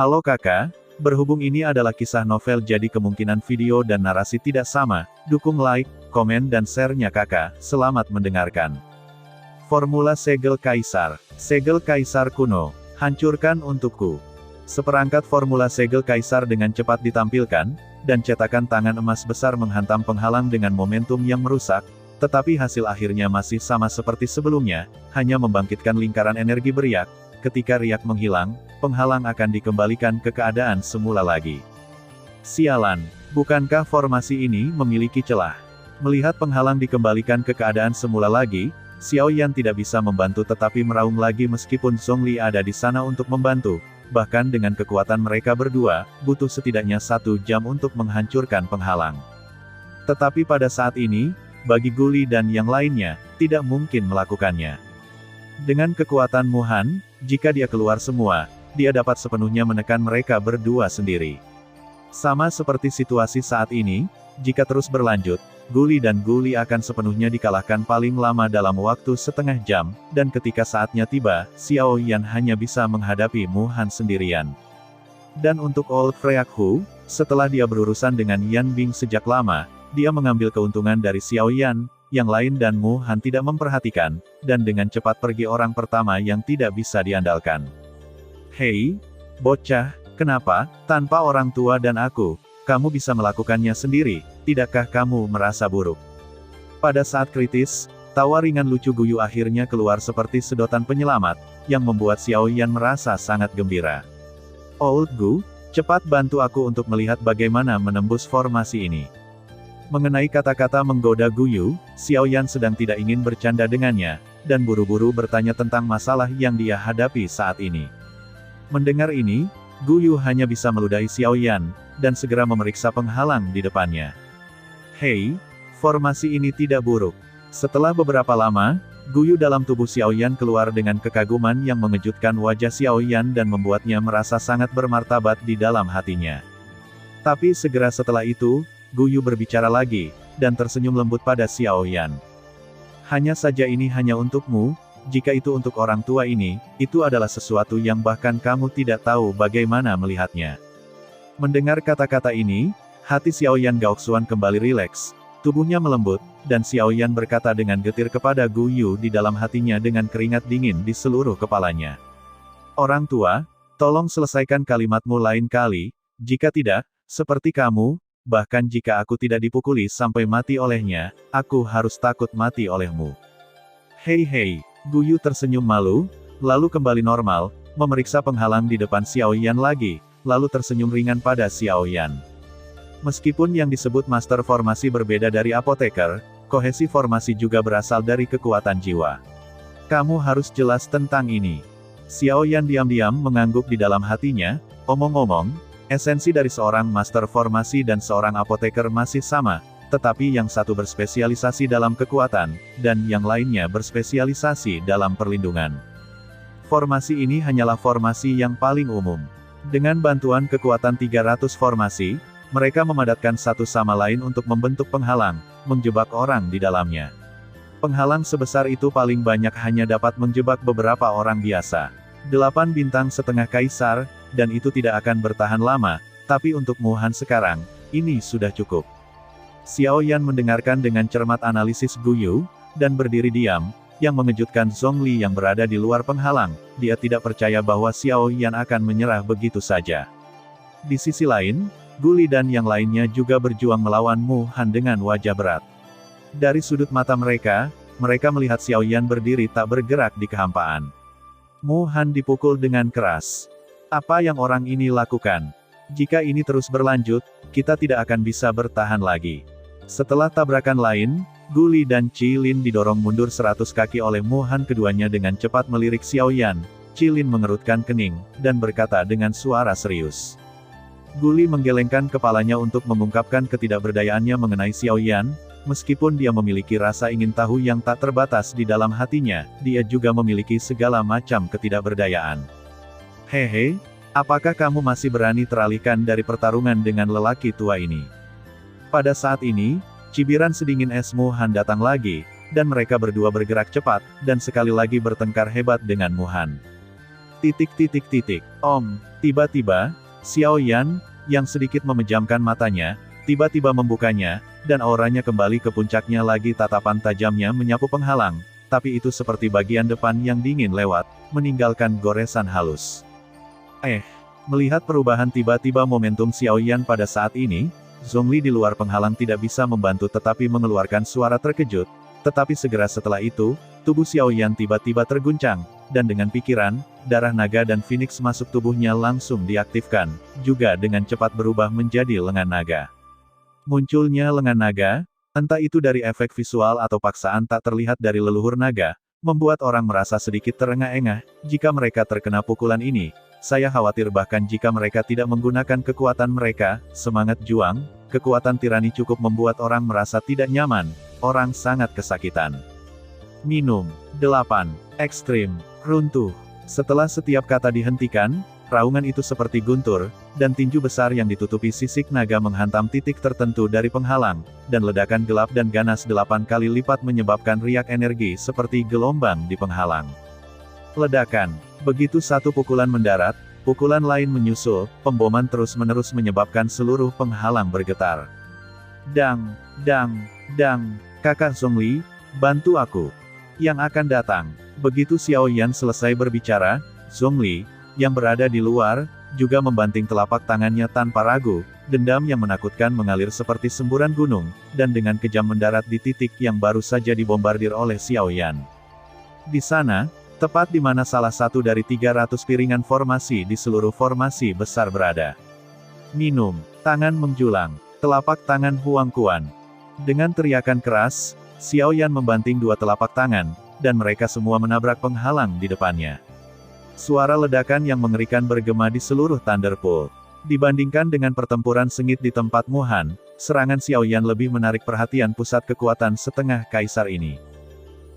Halo kakak, berhubung ini adalah kisah novel jadi kemungkinan video dan narasi tidak sama, dukung like, komen dan share-nya kakak, selamat mendengarkan. Formula Segel Kaisar. Segel Kaisar kuno, hancurkan untukku. Seperangkat formula segel kaisar dengan cepat ditampilkan, dan cetakan tangan emas besar menghantam penghalang dengan momentum yang merusak, tetapi hasil akhirnya masih sama seperti sebelumnya, hanya membangkitkan lingkaran energi beriak. Ketika riak menghilang, penghalang akan dikembalikan ke keadaan semula lagi. Sialan, bukankah formasi ini memiliki celah? Melihat penghalang dikembalikan ke keadaan semula lagi, Xiao Yan tidak bisa membantu tetapi meraung lagi meskipun Zhongli ada di sana untuk membantu. Bahkan dengan kekuatan mereka berdua, butuh setidaknya 1 jam untuk menghancurkan penghalang. Tetapi pada saat ini, bagi Guli dan yang lainnya, tidak mungkin melakukannya. Dengan kekuatan Mu Han, jika dia keluar semua, dia dapat sepenuhnya menekan mereka berdua sendiri. Sama seperti situasi saat ini, jika terus berlanjut, Guli dan Guli akan sepenuhnya dikalahkan paling lama dalam waktu setengah jam, dan ketika saatnya tiba, Xiao Yan hanya bisa menghadapi Mu Han sendirian. Dan untuk Old Freak Hu, setelah dia berurusan dengan Yan Bing sejak lama, dia mengambil keuntungan dari Xiao Yan, yang lain dan Mu Han tidak memperhatikan, dan dengan cepat pergi orang pertama yang tidak bisa diandalkan. Hei, bocah, kenapa, tanpa orang tua dan aku, kamu bisa melakukannya sendiri, tidakkah kamu merasa buruk? Pada saat kritis, tawa ringan lucu Guyu akhirnya keluar seperti sedotan penyelamat, yang membuat Xiao Yan merasa sangat gembira. Old Gu, cepat bantu aku untuk melihat bagaimana menembus formasi ini. Mengenai kata-kata menggoda Guyu, Xiao Yan sedang tidak ingin bercanda dengannya, dan buru-buru bertanya tentang masalah yang dia hadapi saat ini. Mendengar ini, Guyu hanya bisa meludahi Xiao Yan, dan segera memeriksa penghalang di depannya. Hei, formasi ini tidak buruk. Setelah beberapa lama, Guyu dalam tubuh Xiao Yan keluar dengan kekaguman yang mengejutkan wajah Xiao Yan dan membuatnya merasa sangat bermartabat di dalam hatinya. Tapi segera setelah itu, Guyu berbicara lagi, dan tersenyum lembut pada Xiao Yan. Hanya saja ini hanya untukmu, jika itu untuk orang tua ini, itu adalah sesuatu yang bahkan kamu tidak tahu bagaimana melihatnya. Mendengar kata-kata ini, hati Xiao Yan Gaoxuan kembali rileks, tubuhnya melembut, dan Xiao Yan berkata dengan getir kepada Guyu di dalam hatinya dengan keringat dingin di seluruh kepalanya. Orang tua, tolong selesaikan kalimatmu lain kali, jika tidak, seperti kamu, bahkan jika aku tidak dipukuli sampai mati olehnya, aku harus takut mati olehmu. Hei, Guyu tersenyum malu, lalu kembali normal, memeriksa penghalang di depan Xiao Yan lagi, lalu tersenyum ringan pada Xiao Yan. Meskipun yang disebut master formasi berbeda dari apoteker, kohesi formasi juga berasal dari kekuatan jiwa. Kamu harus jelas tentang ini. Xiao Yan diam-diam mengangguk di dalam hatinya, omong-omong, esensi dari seorang master formasi dan seorang apoteker masih sama, tetapi yang satu berspesialisasi dalam kekuatan, dan yang lainnya berspesialisasi dalam perlindungan. Formasi ini hanyalah formasi yang paling umum. Dengan bantuan kekuatan 300 formasi, mereka memadatkan satu sama lain untuk membentuk penghalang, menjebak orang di dalamnya. Penghalang sebesar itu paling banyak hanya dapat menjebak beberapa orang biasa. 8 bintang setengah kaisar, dan itu tidak akan bertahan lama, tapi untuk Mu Han sekarang, ini sudah cukup. Xiao Yan mendengarkan dengan cermat analisis Guyu, dan berdiri diam, yang mengejutkan Zhongli yang berada di luar penghalang, dia tidak percaya bahwa Xiao Yan akan menyerah begitu saja. Di sisi lain, Guli dan yang lainnya juga berjuang melawan Mu Han dengan wajah berat. Dari sudut mata mereka melihat Xiao Yan berdiri tak bergerak di kehampaan. Mu Han dipukul dengan keras. Apa yang orang ini lakukan? Jika ini terus berlanjut, kita tidak akan bisa bertahan lagi. Setelah tabrakan lain, Guli dan Qilin didorong mundur 100 kaki oleh Mu Han, keduanya dengan cepat melirik Xiao Yan. Qilin mengerutkan kening, dan berkata dengan suara serius. Guli menggelengkan kepalanya untuk mengungkapkan ketidakberdayaannya mengenai Xiao Yan. Meskipun dia memiliki rasa ingin tahu yang tak terbatas di dalam hatinya, dia juga memiliki segala macam ketidakberdayaan. Hehe, apakah kamu masih berani teralihkan dari pertarungan dengan lelaki tua ini? Pada saat ini, cibiran sedingin es Mu Han datang lagi, dan mereka berdua bergerak cepat, dan sekali lagi bertengkar hebat dengan Mu Han. Tiba-tiba, Xiao Yan, yang sedikit memejamkan matanya, tiba-tiba membukanya, dan auranya kembali ke puncaknya lagi. Tatapan tajamnya menyapu penghalang, tapi itu seperti bagian depan yang dingin lewat, meninggalkan goresan halus. Melihat perubahan tiba-tiba momentum Xiao Yan pada saat ini, Zhongli di luar penghalang tidak bisa membantu tetapi mengeluarkan suara terkejut, tetapi segera setelah itu, tubuh Xiao Yan tiba-tiba terguncang, dan dengan pikiran, darah naga dan Phoenix masuk tubuhnya langsung diaktifkan, juga dengan cepat berubah menjadi lengan naga. Munculnya lengan naga, entah itu dari efek visual atau paksaan tak terlihat dari leluhur naga, membuat orang merasa sedikit terengah-engah. Jika mereka terkena pukulan ini, saya khawatir bahkan jika mereka tidak menggunakan kekuatan mereka, semangat juang, kekuatan tirani cukup membuat orang merasa tidak nyaman, orang sangat kesakitan. Minum. 8. Ekstrim. Runtuh. Setelah setiap kata dihentikan, raungan itu seperti guntur, dan tinju besar yang ditutupi sisik naga menghantam titik tertentu dari penghalang, dan ledakan gelap dan ganas 8 kali lipat menyebabkan riak energi seperti gelombang di penghalang. Ledakan. Begitu satu pukulan mendarat, pukulan lain menyusul, pemboman terus-menerus menyebabkan seluruh penghalang bergetar. Dang, dang, dang, kakak Zhongli, bantu aku. Yang akan datang. Begitu Xiao Yan selesai berbicara, Zhongli, yang berada di luar, juga membanting telapak tangannya tanpa ragu, dendam yang menakutkan mengalir seperti semburan gunung, dan dengan kejam mendarat di titik yang baru saja dibombardir oleh Xiao Yan. Di sana, tepat di mana salah satu dari 300 piringan formasi di seluruh formasi besar berada. Minum. Tangan menjulang. Telapak tangan Huang Quan. Dengan teriakan keras, Xiao Yan membanting dua telapak tangan, dan mereka semua menabrak penghalang di depannya. Suara ledakan yang mengerikan bergema di seluruh Thunderpool. Dibandingkan dengan pertempuran sengit di tempat Muhan, serangan Xiao Yan lebih menarik perhatian pusat kekuatan setengah kaisar ini.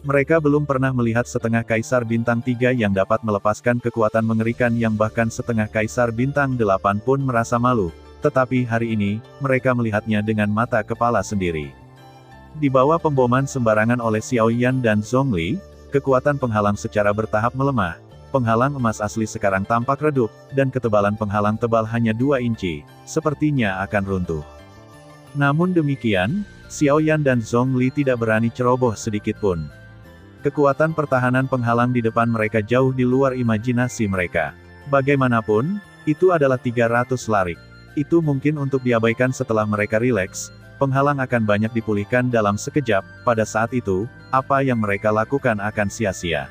Mereka belum pernah melihat setengah kaisar bintang 3 yang dapat melepaskan kekuatan mengerikan yang bahkan setengah kaisar bintang 8 pun merasa malu, tetapi hari ini, mereka melihatnya dengan mata kepala sendiri. Di bawah pemboman sembarangan oleh Xiao Yan dan Zhongli, kekuatan penghalang secara bertahap melemah. Penghalang emas asli sekarang tampak redup, dan ketebalan penghalang tebal hanya 2 inci, sepertinya akan runtuh. Namun demikian, Xiao Yan dan Zhongli tidak berani ceroboh sedikit pun. Kekuatan pertahanan penghalang di depan mereka jauh di luar imajinasi mereka. Bagaimanapun, itu adalah 300 larik. Itu mungkin untuk diabaikan setelah mereka rileks. Penghalang akan banyak dipulihkan dalam sekejap, pada saat itu, apa yang mereka lakukan akan sia-sia.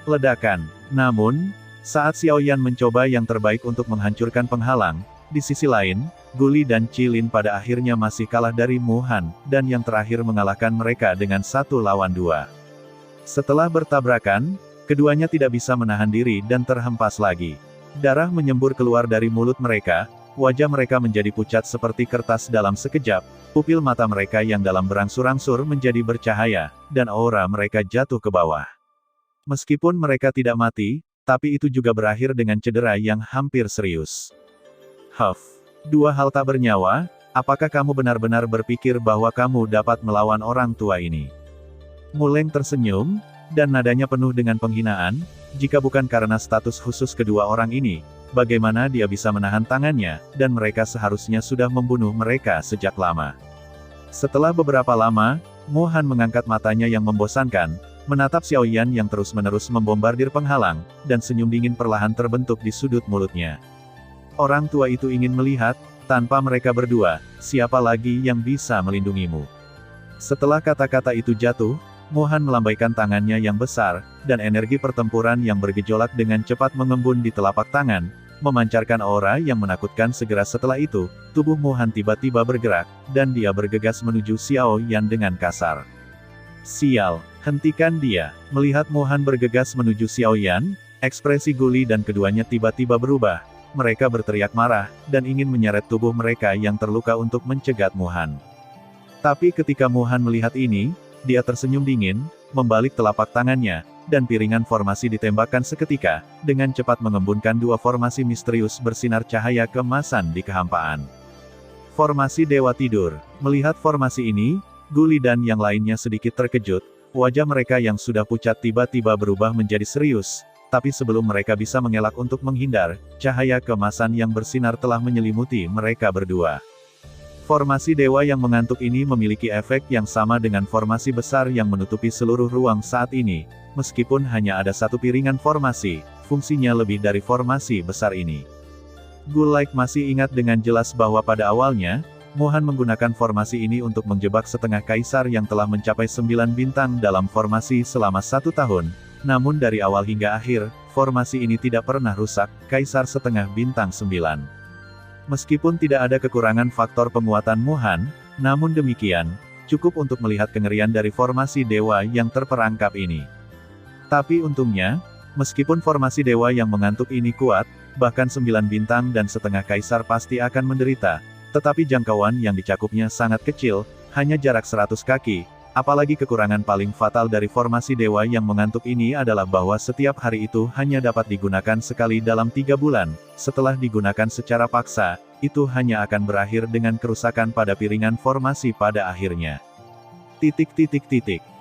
Ledakan. Namun, saat Xiao Yan mencoba yang terbaik untuk menghancurkan penghalang, di sisi lain, Guli dan Qilin pada akhirnya masih kalah dari Muhan, dan yang terakhir mengalahkan mereka dengan 1 lawan 2. Setelah bertabrakan, keduanya tidak bisa menahan diri dan terhempas lagi. Darah menyembur keluar dari mulut mereka, wajah mereka menjadi pucat seperti kertas dalam sekejap, pupil mata mereka yang dalam berangsur-angsur menjadi bercahaya, dan aura mereka jatuh ke bawah. Meskipun mereka tidak mati, tapi itu juga berakhir dengan cedera yang hampir serius. Dua hal tak bernyawa, apakah kamu benar-benar berpikir bahwa kamu dapat melawan orang tua ini? Muleng tersenyum, dan nadanya penuh dengan penghinaan, jika bukan karena status khusus kedua orang ini, bagaimana dia bisa menahan tangannya, dan mereka seharusnya sudah membunuh mereka sejak lama. Setelah beberapa lama, Muhan mengangkat matanya yang membosankan, menatap Xiao Yan yang terus-menerus membombardir penghalang, dan senyum dingin perlahan terbentuk di sudut mulutnya. Orang tua itu ingin melihat, tanpa mereka berdua, siapa lagi yang bisa melindungimu. Setelah kata-kata itu jatuh, Muhan melambaikan tangannya yang besar, dan energi pertempuran yang bergejolak dengan cepat mengembun di telapak tangan, memancarkan aura yang menakutkan. Segera setelah itu, tubuh Muhan tiba-tiba bergerak, dan dia bergegas menuju Xiao Yan dengan kasar. Sial, hentikan dia. Melihat Muhan bergegas menuju Xiao Yan, ekspresi Guli dan keduanya tiba-tiba berubah. Mereka berteriak marah, dan ingin menyeret tubuh mereka yang terluka untuk mencegat Muhan. Tapi ketika Muhan melihat ini, dia tersenyum dingin, membalik telapak tangannya, dan piringan formasi ditembakkan seketika, dengan cepat mengembunkan dua formasi misterius bersinar cahaya keemasan di kehampaan. Formasi Dewa Tidur. Melihat formasi ini, Guli dan yang lainnya sedikit terkejut, wajah mereka yang sudah pucat tiba-tiba berubah menjadi serius, tapi sebelum mereka bisa mengelak untuk menghindar, cahaya keemasan yang bersinar telah menyelimuti mereka berdua. Formasi dewa yang mengantuk ini memiliki efek yang sama dengan formasi besar yang menutupi seluruh ruang saat ini. Meskipun hanya ada satu piringan formasi, fungsinya lebih dari formasi besar ini. Gulaik masih ingat dengan jelas bahwa pada awalnya, Mohan menggunakan formasi ini untuk menjebak setengah kaisar yang telah mencapai 9 bintang dalam formasi selama 1 tahun. Namun dari awal hingga akhir, formasi ini tidak pernah rusak, kaisar setengah bintang 9. Meskipun tidak ada kekurangan faktor penguatan Mohan, namun demikian, cukup untuk melihat kengerian dari formasi dewa yang terperangkap ini. Tapi untungnya, meskipun formasi dewa yang mengantuk ini kuat, bahkan 9 bintang dan setengah kaisar pasti akan menderita, tetapi jangkauan yang dicakupnya sangat kecil, hanya jarak 100 kaki, apalagi kekurangan paling fatal dari formasi dewa yang mengantuk ini adalah bahwa setiap hari itu hanya dapat digunakan sekali dalam 3 bulan, setelah digunakan secara paksa, itu hanya akan berakhir dengan kerusakan pada piringan formasi pada akhirnya.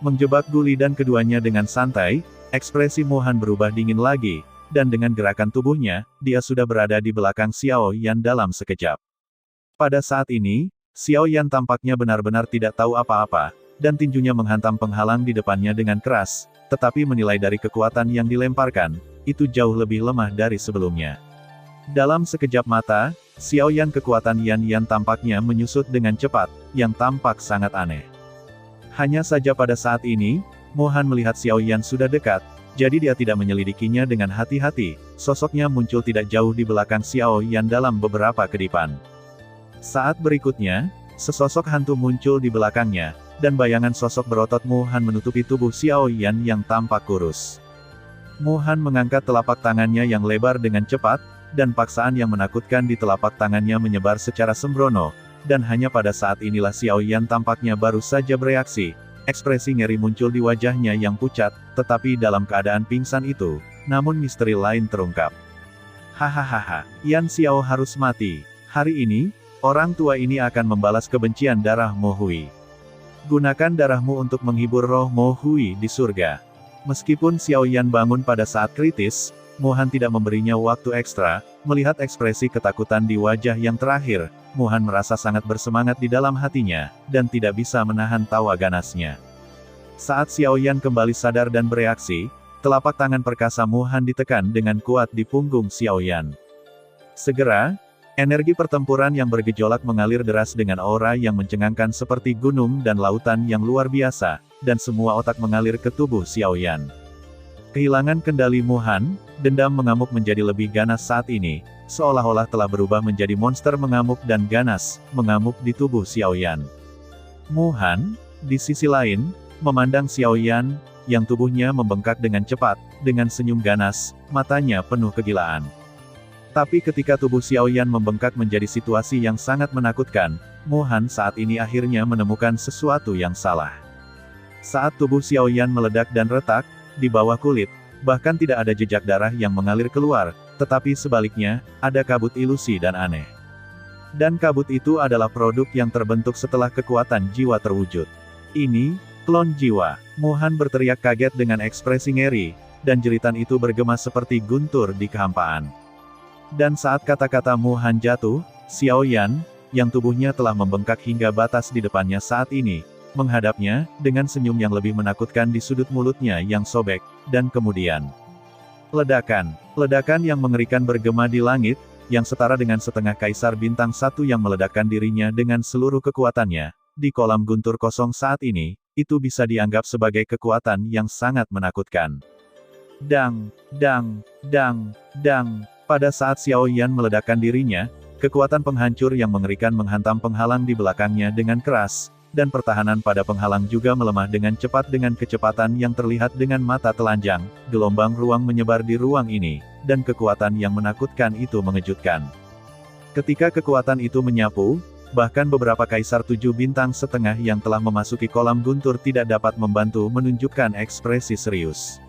Menjebak Guli dan keduanya dengan santai, ekspresi Mohan berubah dingin lagi, dan dengan gerakan tubuhnya, dia sudah berada di belakang Xiao Yan dalam sekejap. Pada saat ini, Xiao Yan tampaknya benar-benar tidak tahu apa-apa, dan tinjunya menghantam penghalang di depannya dengan keras, tetapi menilai dari kekuatan yang dilemparkan, itu jauh lebih lemah dari sebelumnya. Dalam sekejap mata, Xiao Yan kekuatan Yan Yan tampaknya menyusut dengan cepat, yang tampak sangat aneh. Hanya saja pada saat ini, Mohan melihat Xiao Yan sudah dekat, jadi dia tidak menyelidikinya dengan hati-hati, sosoknya muncul tidak jauh di belakang Xiao Yan dalam beberapa kedipan. Saat berikutnya, sesosok hantu muncul di belakangnya, dan bayangan sosok berotot Mohan menutupi tubuh Xiao Yan yang tampak kurus. Mohan mengangkat telapak tangannya yang lebar dengan cepat, dan paksaan yang menakutkan di telapak tangannya menyebar secara sembrono, dan hanya pada saat inilah Xiao Yan tampaknya baru saja bereaksi, ekspresi ngeri muncul di wajahnya yang pucat, tetapi dalam keadaan pingsan itu, namun misteri lain terungkap. Hahaha, Yan Xiao harus mati. Hari ini, orang tua ini akan membalas kebencian darah Mo Hui. Gunakan darahmu untuk menghibur roh Mo Hui di surga. Meskipun Xiao Yan bangun pada saat kritis, Mohan tidak memberinya waktu ekstra, melihat ekspresi ketakutan di wajah yang terakhir, Mohan merasa sangat bersemangat di dalam hatinya, dan tidak bisa menahan tawa ganasnya. Saat Xiao Yan kembali sadar dan bereaksi, telapak tangan perkasa Mohan ditekan dengan kuat di punggung Xiao Yan. Segera, energi pertempuran yang bergejolak mengalir deras dengan aura yang mencengangkan seperti gunung dan lautan yang luar biasa, dan semua otak mengalir ke tubuh Xiao Yan. Kehilangan kendali Mohan, dendam mengamuk menjadi lebih ganas saat ini, seolah-olah telah berubah menjadi monster mengamuk dan ganas, mengamuk di tubuh Xiao Yan. Mohan, di sisi lain, memandang Xiao Yan, yang tubuhnya membengkak dengan cepat, dengan senyum ganas, matanya penuh kegilaan. Tapi ketika tubuh Xiao Yan membengkak menjadi situasi yang sangat menakutkan, Mohan saat ini akhirnya menemukan sesuatu yang salah. Saat tubuh Xiao Yan meledak dan retak, di bawah kulit, bahkan tidak ada jejak darah yang mengalir keluar, tetapi sebaliknya, ada kabut ilusi dan aneh. Dan kabut itu adalah produk yang terbentuk setelah kekuatan jiwa terwujud. Ini, klon jiwa. Mohan berteriak kaget dengan ekspresi ngeri, dan jeritan itu bergema seperti guntur di kehampaan. Dan saat kata-kata Mohan jatuh, Xiao Yan, yang tubuhnya telah membengkak hingga batas di depannya saat ini, menghadapnya, dengan senyum yang lebih menakutkan di sudut mulutnya yang sobek, dan kemudian ledakan. Ledakan yang mengerikan bergema di langit, yang setara dengan setengah kaisar bintang 1 yang meledakkan dirinya dengan seluruh kekuatannya, di kolam guntur kosong saat ini, itu bisa dianggap sebagai kekuatan yang sangat menakutkan. Dang, dang, dang, dang. Pada saat Xiao Yan meledakkan dirinya, kekuatan penghancur yang mengerikan menghantam penghalang di belakangnya dengan keras, dan pertahanan pada penghalang juga melemah dengan cepat dengan kecepatan yang terlihat dengan mata telanjang, gelombang ruang menyebar di ruang ini, dan kekuatan yang menakutkan itu mengejutkan. Ketika kekuatan itu menyapu, bahkan beberapa kaisar 7 bintang setengah yang telah memasuki kolam guntur tidak dapat membantu menunjukkan ekspresi serius.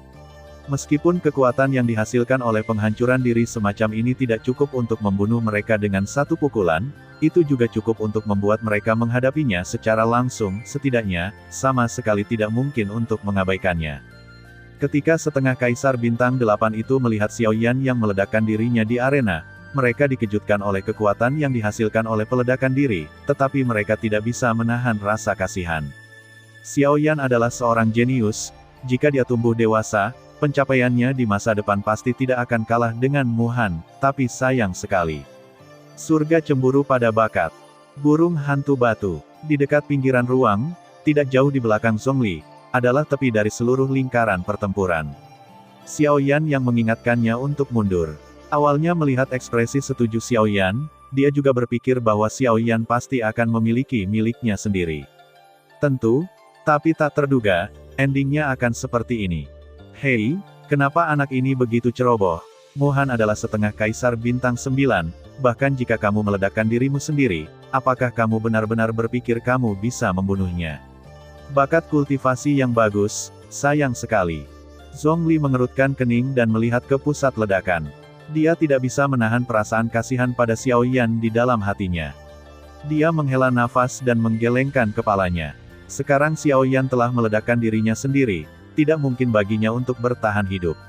Meskipun kekuatan yang dihasilkan oleh penghancuran diri semacam ini tidak cukup untuk membunuh mereka dengan satu pukulan, itu juga cukup untuk membuat mereka menghadapinya secara langsung, setidaknya, sama sekali tidak mungkin untuk mengabaikannya. Ketika setengah kaisar bintang 8 itu melihat Xiao Yan yang meledakkan dirinya di arena, mereka dikejutkan oleh kekuatan yang dihasilkan oleh peledakan diri, tetapi mereka tidak bisa menahan rasa kasihan. Xiao Yan adalah seorang jenius, jika dia tumbuh dewasa, pencapaiannya di masa depan pasti tidak akan kalah dengan Mu Han, tapi sayang sekali. Surga cemburu pada bakat. Burung hantu batu. Di dekat pinggiran ruang, tidak jauh di belakang Zhongli, adalah tepi dari seluruh lingkaran pertempuran. Xiao Yan yang mengingatkannya untuk mundur. Awalnya melihat ekspresi setuju Xiao Yan, dia juga berpikir bahwa Xiao Yan pasti akan memiliki miliknya sendiri. Tentu, tapi tak terduga, endingnya akan seperti ini. Hei, kenapa anak ini begitu ceroboh? Mu Han adalah setengah kaisar bintang 9, bahkan jika kamu meledakkan dirimu sendiri, apakah kamu benar-benar berpikir kamu bisa membunuhnya? Bakat kultivasi yang bagus, sayang sekali. Zhongli mengerutkan kening dan melihat ke pusat ledakan. Dia tidak bisa menahan perasaan kasihan pada Xiao Yan di dalam hatinya. Dia menghela nafas dan menggelengkan kepalanya. Sekarang Xiao Yan telah meledakkan dirinya sendiri, tidak mungkin baginya untuk bertahan hidup.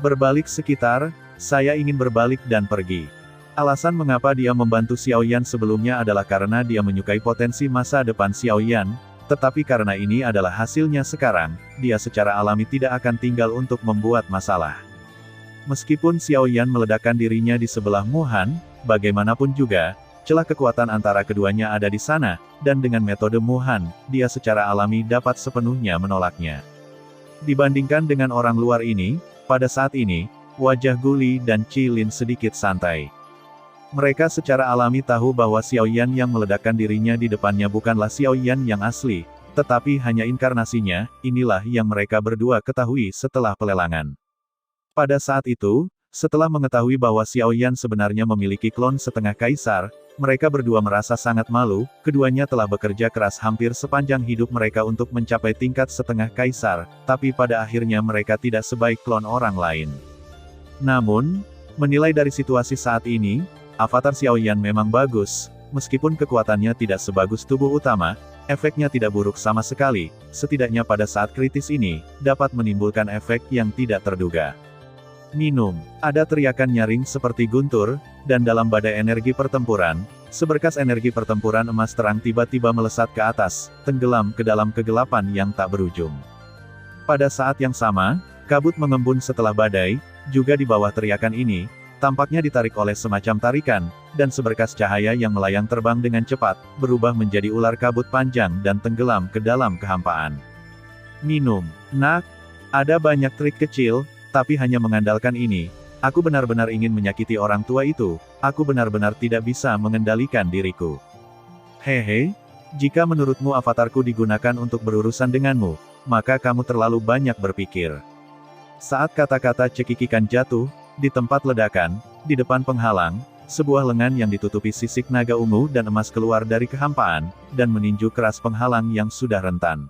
Berbalik sekitar, saya ingin berbalik dan pergi. Alasan mengapa dia membantu Xiao Yan sebelumnya adalah karena dia menyukai potensi masa depan Xiao Yan, tetapi karena ini adalah hasilnya sekarang, dia secara alami tidak akan tinggal untuk membuat masalah. Meskipun Xiao Yan meledakkan dirinya di sebelah Mu Han, bagaimanapun juga, celah kekuatan antara keduanya ada di sana, dan dengan metode Mu Han, dia secara alami dapat sepenuhnya menolaknya. Dibandingkan dengan orang luar ini, pada saat ini, wajah Guli dan Qi Lin sedikit santai. Mereka secara alami tahu bahwa Xiao Yan yang meledakkan dirinya di depannya bukanlah Xiao Yan yang asli, tetapi hanya inkarnasinya. Inilah yang mereka berdua ketahui setelah pelelangan. Pada saat itu, setelah mengetahui bahwa Xiao Yan sebenarnya memiliki klon setengah kaisar, mereka berdua merasa sangat malu. Keduanya telah bekerja keras hampir sepanjang hidup mereka untuk mencapai tingkat setengah kaisar, tapi pada akhirnya mereka tidak sebaik klon orang lain. Namun, menilai dari situasi saat ini, avatar Xiao Yan memang bagus, meskipun kekuatannya tidak sebagus tubuh utama, efeknya tidak buruk sama sekali, setidaknya pada saat kritis ini, dapat menimbulkan efek yang tidak terduga. Minum. Ada teriakan nyaring seperti guntur, dan dalam badai energi pertempuran, seberkas energi pertempuran emas terang tiba-tiba melesat ke atas, tenggelam ke dalam kegelapan yang tak berujung. Pada saat yang sama, kabut mengembun setelah badai, juga di bawah teriakan ini, tampaknya ditarik oleh semacam tarikan, dan seberkas cahaya yang melayang terbang dengan cepat, berubah menjadi ular kabut panjang dan tenggelam ke dalam kehampaan. Minum. Nak, ada banyak trik kecil, tapi hanya mengandalkan ini, aku benar-benar ingin menyakiti orang tua itu, aku benar-benar tidak bisa mengendalikan diriku. Hehe, jika menurutmu avatarku digunakan untuk berurusan denganmu, maka kamu terlalu banyak berpikir. Saat kata-kata cekikikan jatuh, di tempat ledakan, di depan penghalang, sebuah lengan yang ditutupi sisik naga ungu dan emas keluar dari kehampaan, dan meninju keras penghalang yang sudah rentan.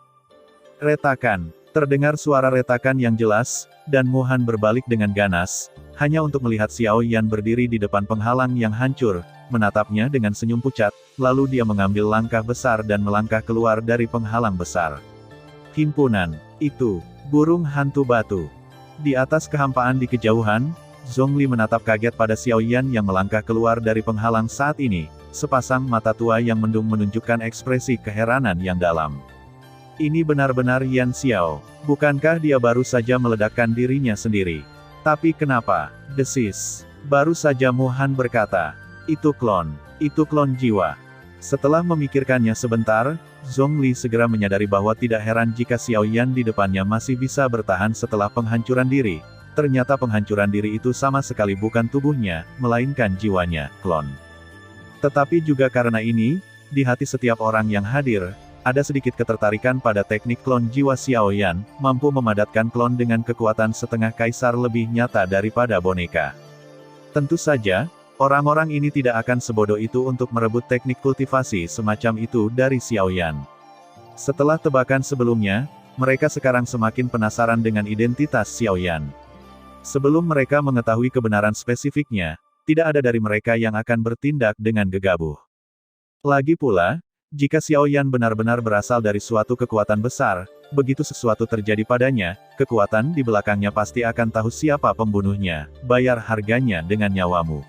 Retakan. Terdengar suara retakan yang jelas, dan Mu Han berbalik dengan ganas, hanya untuk melihat Xiao Yan berdiri di depan penghalang yang hancur, menatapnya dengan senyum pucat, lalu dia mengambil langkah besar dan melangkah keluar dari penghalang besar. Himpunan. Itu. Burung hantu batu. Di atas kehampaan di kejauhan, Zhongli menatap kaget pada Xiao Yan yang melangkah keluar dari penghalang saat ini, sepasang mata tua yang mendung menunjukkan ekspresi keheranan yang dalam. Ini benar-benar Yan Xiao. Bukankah dia baru saja meledakkan dirinya sendiri? Tapi kenapa? Desis. Baru saja Mu Han berkata. Itu klon jiwa. Setelah memikirkannya sebentar, Zhongli segera menyadari bahwa tidak heran jika Xiao Yan di depannya masih bisa bertahan setelah penghancuran diri. Ternyata penghancuran diri itu sama sekali bukan tubuhnya, melainkan jiwanya, klon. Tetapi juga karena ini, di hati setiap orang yang hadir, ada sedikit ketertarikan pada teknik klon jiwa Xiao Yan, mampu memadatkan klon dengan kekuatan setengah kaisar lebih nyata daripada boneka. Tentu saja, orang-orang ini tidak akan sebodoh itu untuk merebut teknik kultivasi semacam itu dari Xiao Yan. Setelah tebakan sebelumnya, mereka sekarang semakin penasaran dengan identitas Xiao Yan. Sebelum mereka mengetahui kebenaran spesifiknya, tidak ada dari mereka yang akan bertindak dengan gegabah. Lagi pula, jika Xiao Yan benar-benar berasal dari suatu kekuatan besar, begitu sesuatu terjadi padanya, kekuatan di belakangnya pasti akan tahu siapa pembunuhnya, bayar harganya dengan nyawamu.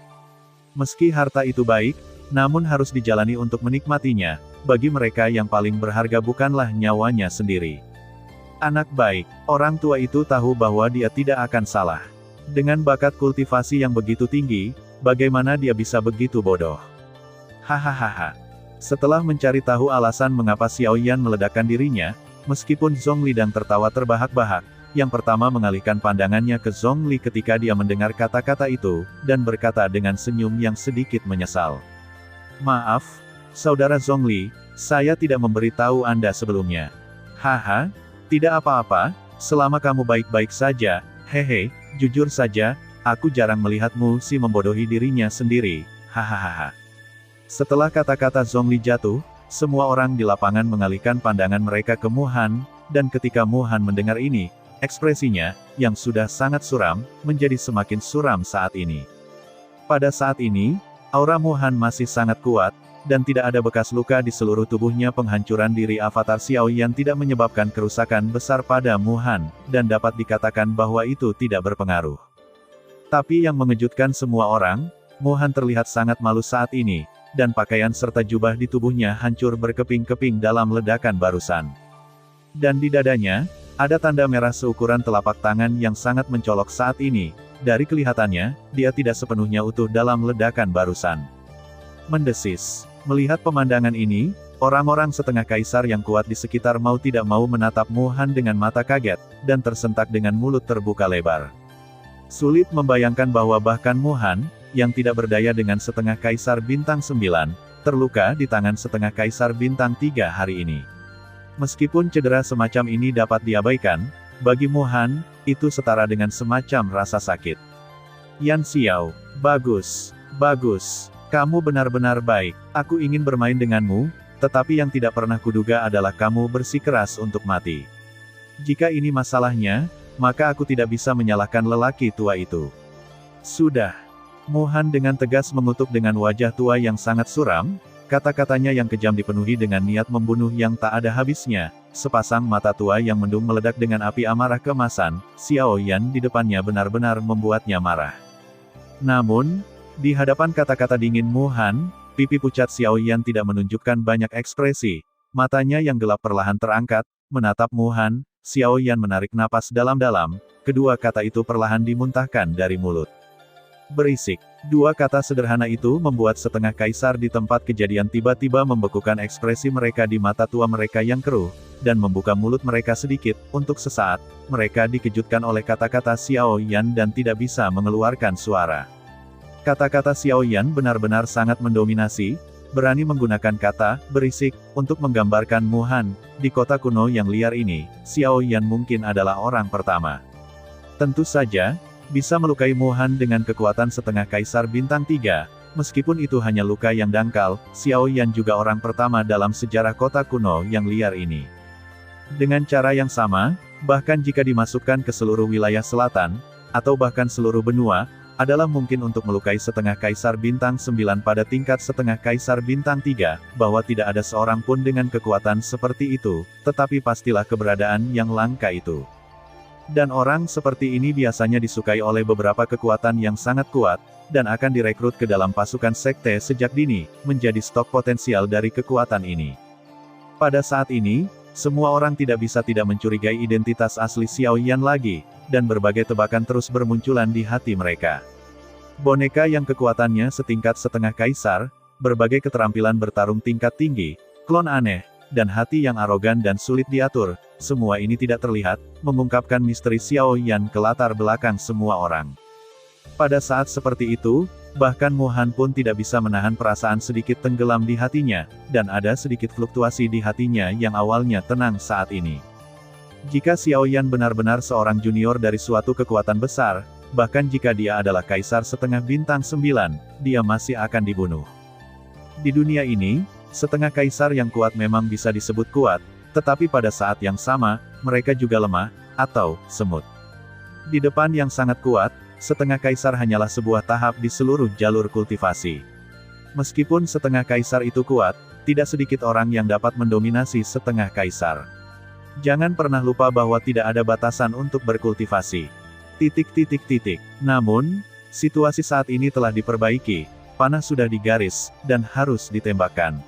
Meski harta itu baik, namun harus dijalani untuk menikmatinya, bagi mereka yang paling berharga bukanlah nyawanya sendiri. Anak baik, orang tua itu tahu bahwa dia tidak akan salah. Dengan bakat kultivasi yang begitu tinggi, bagaimana dia bisa begitu bodoh? Hahaha. Setelah mencari tahu alasan mengapa Xiao Yan meledakkan dirinya, meskipun Zhongli dan tertawa terbahak-bahak, yang pertama mengalihkan pandangannya ke Zhongli ketika dia mendengar kata-kata itu, dan berkata dengan senyum yang sedikit menyesal. Maaf, Saudara Zhongli, saya tidak memberitahu Anda sebelumnya. Haha, tidak apa-apa, selama kamu baik-baik saja, hehe, jujur saja, aku jarang melihatmu si membodohi dirinya sendiri, hahaha. Setelah kata-kata Zhongli jatuh, semua orang di lapangan mengalihkan pandangan mereka ke Mu Han, dan ketika Mu Han mendengar ini, ekspresinya, yang sudah sangat suram, menjadi semakin suram saat ini. Pada saat ini, aura Mu Han masih sangat kuat, dan tidak ada bekas luka di seluruh tubuhnya. Penghancuran diri avatar Xiao Yan tidak menyebabkan kerusakan besar pada Mu Han, dan dapat dikatakan bahwa itu tidak berpengaruh. Tapi yang mengejutkan semua orang, Mu Han terlihat sangat malu saat ini, dan pakaian serta jubah di tubuhnya hancur berkeping-keping dalam ledakan barusan. Dan di dadanya, ada tanda merah seukuran telapak tangan yang sangat mencolok saat ini. Dari kelihatannya, dia tidak sepenuhnya utuh dalam ledakan barusan. Mendesis. Melihat pemandangan ini, orang-orang setengah kaisar yang kuat di sekitar mau tidak mau menatap Mu Han dengan mata kaget, dan tersentak dengan mulut terbuka lebar. Sulit membayangkan bahwa bahkan Mu Han, yang tidak berdaya dengan setengah kaisar bintang 9, terluka di tangan setengah kaisar bintang 3 hari ini. Meskipun cedera semacam ini dapat diabaikan, bagi Mu Han, itu setara dengan semacam rasa sakit. Yan Xiao, bagus, bagus, kamu benar-benar baik, aku ingin bermain denganmu, tetapi yang tidak pernah kuduga adalah kamu bersikeras untuk mati. Jika ini masalahnya, maka aku tidak bisa menyalahkan lelaki tua itu. Sudah. Mu Han dengan tegas mengutuk dengan wajah tua yang sangat suram, kata-katanya yang kejam dipenuhi dengan niat membunuh yang tak ada habisnya. Sepasang mata tua yang mendung meledak dengan api amarah kemasan, Xiao Yan di depannya benar-benar membuatnya marah. Namun, di hadapan kata-kata dingin Mu Han, pipi pucat Xiao Yan tidak menunjukkan banyak ekspresi, matanya yang gelap perlahan terangkat, menatap Mu Han. Xiao Yan menarik napas dalam-dalam, kedua kata itu perlahan dimuntahkan dari mulut. Berisik. Dua kata sederhana itu membuat setengah kaisar di tempat kejadian tiba-tiba membekukan ekspresi mereka di mata tua mereka yang keruh, dan membuka mulut mereka sedikit. Untuk sesaat, mereka dikejutkan oleh kata-kata Xiao Yan dan tidak bisa mengeluarkan suara. Kata-kata Xiao Yan benar-benar sangat mendominasi, berani menggunakan kata berisik untuk menggambarkan Mu Han. Di kota kuno yang liar ini, Xiao Yan mungkin adalah orang pertama. Tentu saja, bisa melukai Mu Han dengan kekuatan setengah kaisar bintang 3, meskipun itu hanya luka yang dangkal, Xiao Yan juga orang pertama dalam sejarah kota kuno yang liar ini. Dengan cara yang sama, bahkan jika dimasukkan ke seluruh wilayah selatan, atau bahkan seluruh benua, adalah mungkin untuk melukai setengah kaisar bintang 9 pada tingkat setengah kaisar bintang 3, bahwa tidak ada seorang pun dengan kekuatan seperti itu, tetapi pastilah keberadaan yang langka itu. Dan orang seperti ini biasanya disukai oleh beberapa kekuatan yang sangat kuat, dan akan direkrut ke dalam pasukan sekte sejak dini, menjadi stok potensial dari kekuatan ini. Pada saat ini, semua orang tidak bisa tidak mencurigai identitas asli Xiao Yan lagi, dan berbagai tebakan terus bermunculan di hati mereka. Boneka yang kekuatannya setingkat setengah kaisar, berbagai keterampilan bertarung tingkat tinggi, klon aneh, dan hati yang arogan dan sulit diatur, semua ini tidak terlihat, mengungkapkan misteri Xiao Yan ke latar belakang semua orang. Pada saat seperti itu, bahkan Mu Han pun tidak bisa menahan perasaan sedikit tenggelam di hatinya, dan ada sedikit fluktuasi di hatinya yang awalnya tenang saat ini. Jika Xiao Yan benar-benar seorang junior dari suatu kekuatan besar, bahkan jika dia adalah kaisar setengah bintang 9, dia masih akan dibunuh. Di dunia ini, setengah kaisar yang kuat memang bisa disebut kuat, tetapi pada saat yang sama, mereka juga lemah, atau semut. Di depan yang sangat kuat, setengah kaisar hanyalah sebuah tahap di seluruh jalur kultivasi. Meskipun setengah kaisar itu kuat, tidak sedikit orang yang dapat mendominasi setengah kaisar. Jangan pernah lupa bahwa tidak ada batasan untuk berkultivasi. Namun, situasi saat ini telah diperbaiki, panah sudah digaris, dan harus ditembakkan.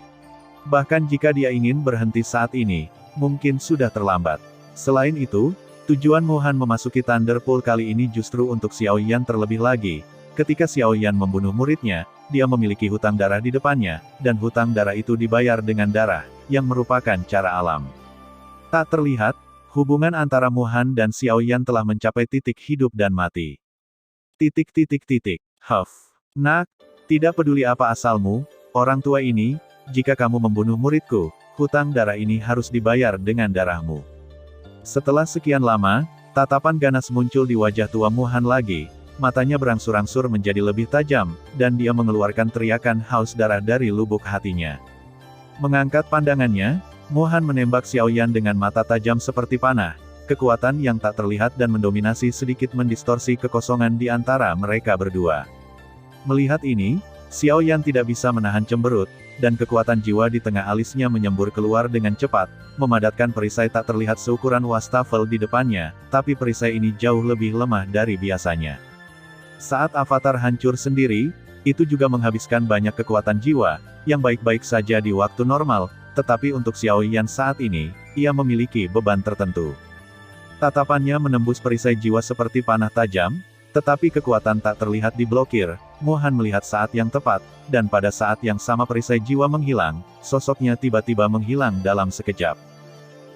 Bahkan jika dia ingin berhenti saat ini, mungkin sudah terlambat. Selain itu, tujuan Mohan memasuki Thunder Pool kali ini justru untuk Xiao Yan terlebih lagi. Ketika Xiao Yan membunuh muridnya, dia memiliki hutang darah di depannya, dan hutang darah itu dibayar dengan darah, yang merupakan cara alam. Tak terlihat, hubungan antara Mohan dan Xiao Yan telah mencapai titik hidup dan mati. Huff. Nak, tidak peduli apa asalmu, orang tua ini, jika kamu membunuh muridku, hutang darah ini harus dibayar dengan darahmu. Setelah sekian lama, tatapan ganas muncul di wajah tua Mohan lagi, matanya berangsur-angsur menjadi lebih tajam, dan dia mengeluarkan teriakan haus darah dari lubuk hatinya. Mengangkat pandangannya, Mohan menembak Xiao Yan dengan mata tajam seperti panah, kekuatan yang tak terlihat dan mendominasi sedikit mendistorsi kekosongan di antara mereka berdua. Melihat ini, Xiao Yan tidak bisa menahan cemberut, dan kekuatan jiwa di tengah alisnya menyembur keluar dengan cepat, memadatkan perisai tak terlihat seukuran wastafel di depannya, tapi perisai ini jauh lebih lemah dari biasanya. Saat avatar hancur sendiri, itu juga menghabiskan banyak kekuatan jiwa, yang baik-baik saja di waktu normal, tetapi untuk Xiao Yan saat ini, ia memiliki beban tertentu. Tatapannya menembus perisai jiwa seperti panah tajam, tetapi kekuatan tak terlihat diblokir. Mohan melihat saat yang tepat, dan pada saat yang sama perisai jiwa menghilang, sosoknya tiba-tiba menghilang dalam sekejap.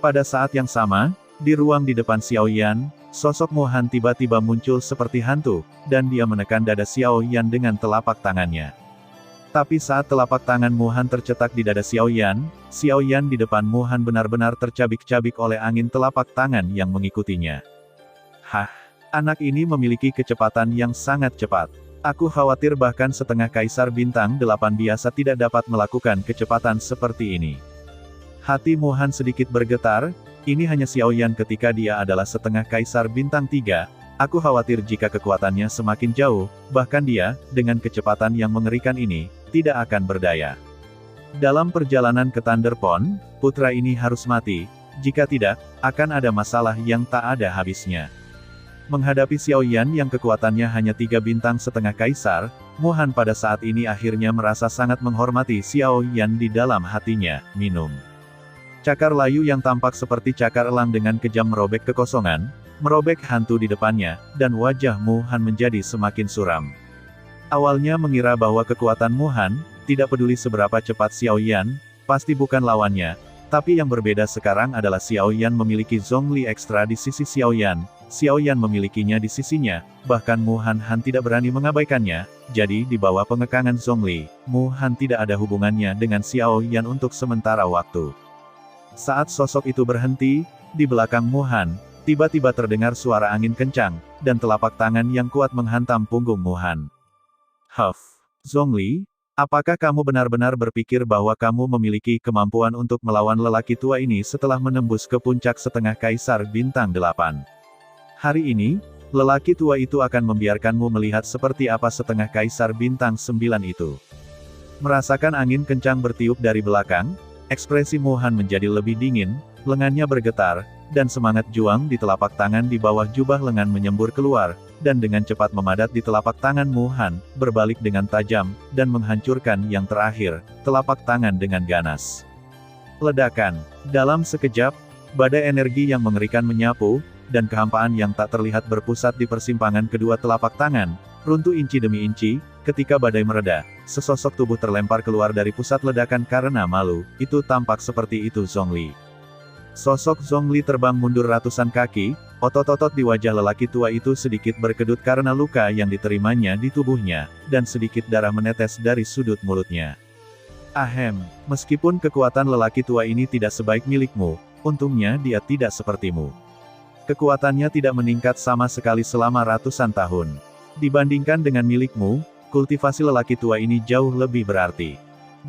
Pada saat yang sama, di ruang di depan Xiao Yan, sosok Mohan tiba-tiba muncul seperti hantu, dan dia menekan dada Xiao Yan dengan telapak tangannya. Tapi saat telapak tangan Mohan tercetak di dada Xiao Yan di depan Mohan benar-benar tercabik-cabik oleh angin telapak tangan yang mengikutinya. Hah, anak ini memiliki kecepatan yang sangat cepat. Aku khawatir bahkan setengah Kaisar Bintang 8 biasa tidak dapat melakukan kecepatan seperti ini. Hati Mohan sedikit bergetar, ini hanya Xiao Yan ketika dia adalah setengah Kaisar Bintang 3, aku khawatir jika kekuatannya semakin jauh, bahkan dia, dengan kecepatan yang mengerikan ini, tidak akan berdaya. Dalam perjalanan ke Thunder Pond, putra ini harus mati, jika tidak, akan ada masalah yang tak ada habisnya. Menghadapi Xiao Yan yang kekuatannya hanya 3 bintang setengah kaisar, Mohan pada saat ini akhirnya merasa sangat menghormati Xiao Yan di dalam hatinya. Minum. Cakar layu yang tampak seperti cakar elang dengan kejam merobek kekosongan, merobek hantu di depannya, dan wajah Mohan menjadi semakin suram. Awalnya mengira bahwa kekuatan Mohan, tidak peduli seberapa cepat Xiao Yan, pasti bukan lawannya, tapi yang berbeda sekarang adalah Xiao Yan memiliki Zhongli ekstra di sisi Xiao Yan memilikinya di sisinya, bahkan Mohan Han tidak berani mengabaikannya, jadi di bawah pengekangan Zhongli, Mohan tidak ada hubungannya dengan Xiao Yan untuk sementara waktu. Saat sosok itu berhenti, di belakang Mohan, tiba-tiba terdengar suara angin kencang, dan telapak tangan yang kuat menghantam punggung Mohan. Huff, Zhongli, apakah kamu benar-benar berpikir bahwa kamu memiliki kemampuan untuk melawan lelaki tua ini setelah menembus ke puncak setengah Kaisar Bintang 8? Hari ini, lelaki tua itu akan membiarkanmu melihat seperti apa setengah Kaisar Bintang 9 itu. Merasakan angin kencang bertiup dari belakang, ekspresi Mohan menjadi lebih dingin, lengannya bergetar, dan semangat juang di telapak tangan di bawah jubah lengan menyembur keluar, dan dengan cepat memadat di telapak tangan Mohan, berbalik dengan tajam, dan menghancurkan yang terakhir, telapak tangan dengan ganas. Ledakan. Dalam sekejap, badai energi yang mengerikan menyapu, dan kehampaan yang tak terlihat berpusat di persimpangan kedua telapak tangan, runtuh inci demi inci. Ketika badai mereda, sesosok tubuh terlempar keluar dari pusat ledakan karena malu, itu tampak seperti itu Zhongli. Sosok Zhongli terbang mundur ratusan kaki, otot-otot di wajah lelaki tua itu sedikit berkedut karena luka yang diterimanya di tubuhnya, dan sedikit darah menetes dari sudut mulutnya. Ahem, meskipun kekuatan lelaki tua ini tidak sebaik milikmu, untungnya dia tidak sepertimu. Kekuatannya tidak meningkat sama sekali selama ratusan tahun. Dibandingkan dengan milikmu, kultivasi lelaki tua ini jauh lebih berarti.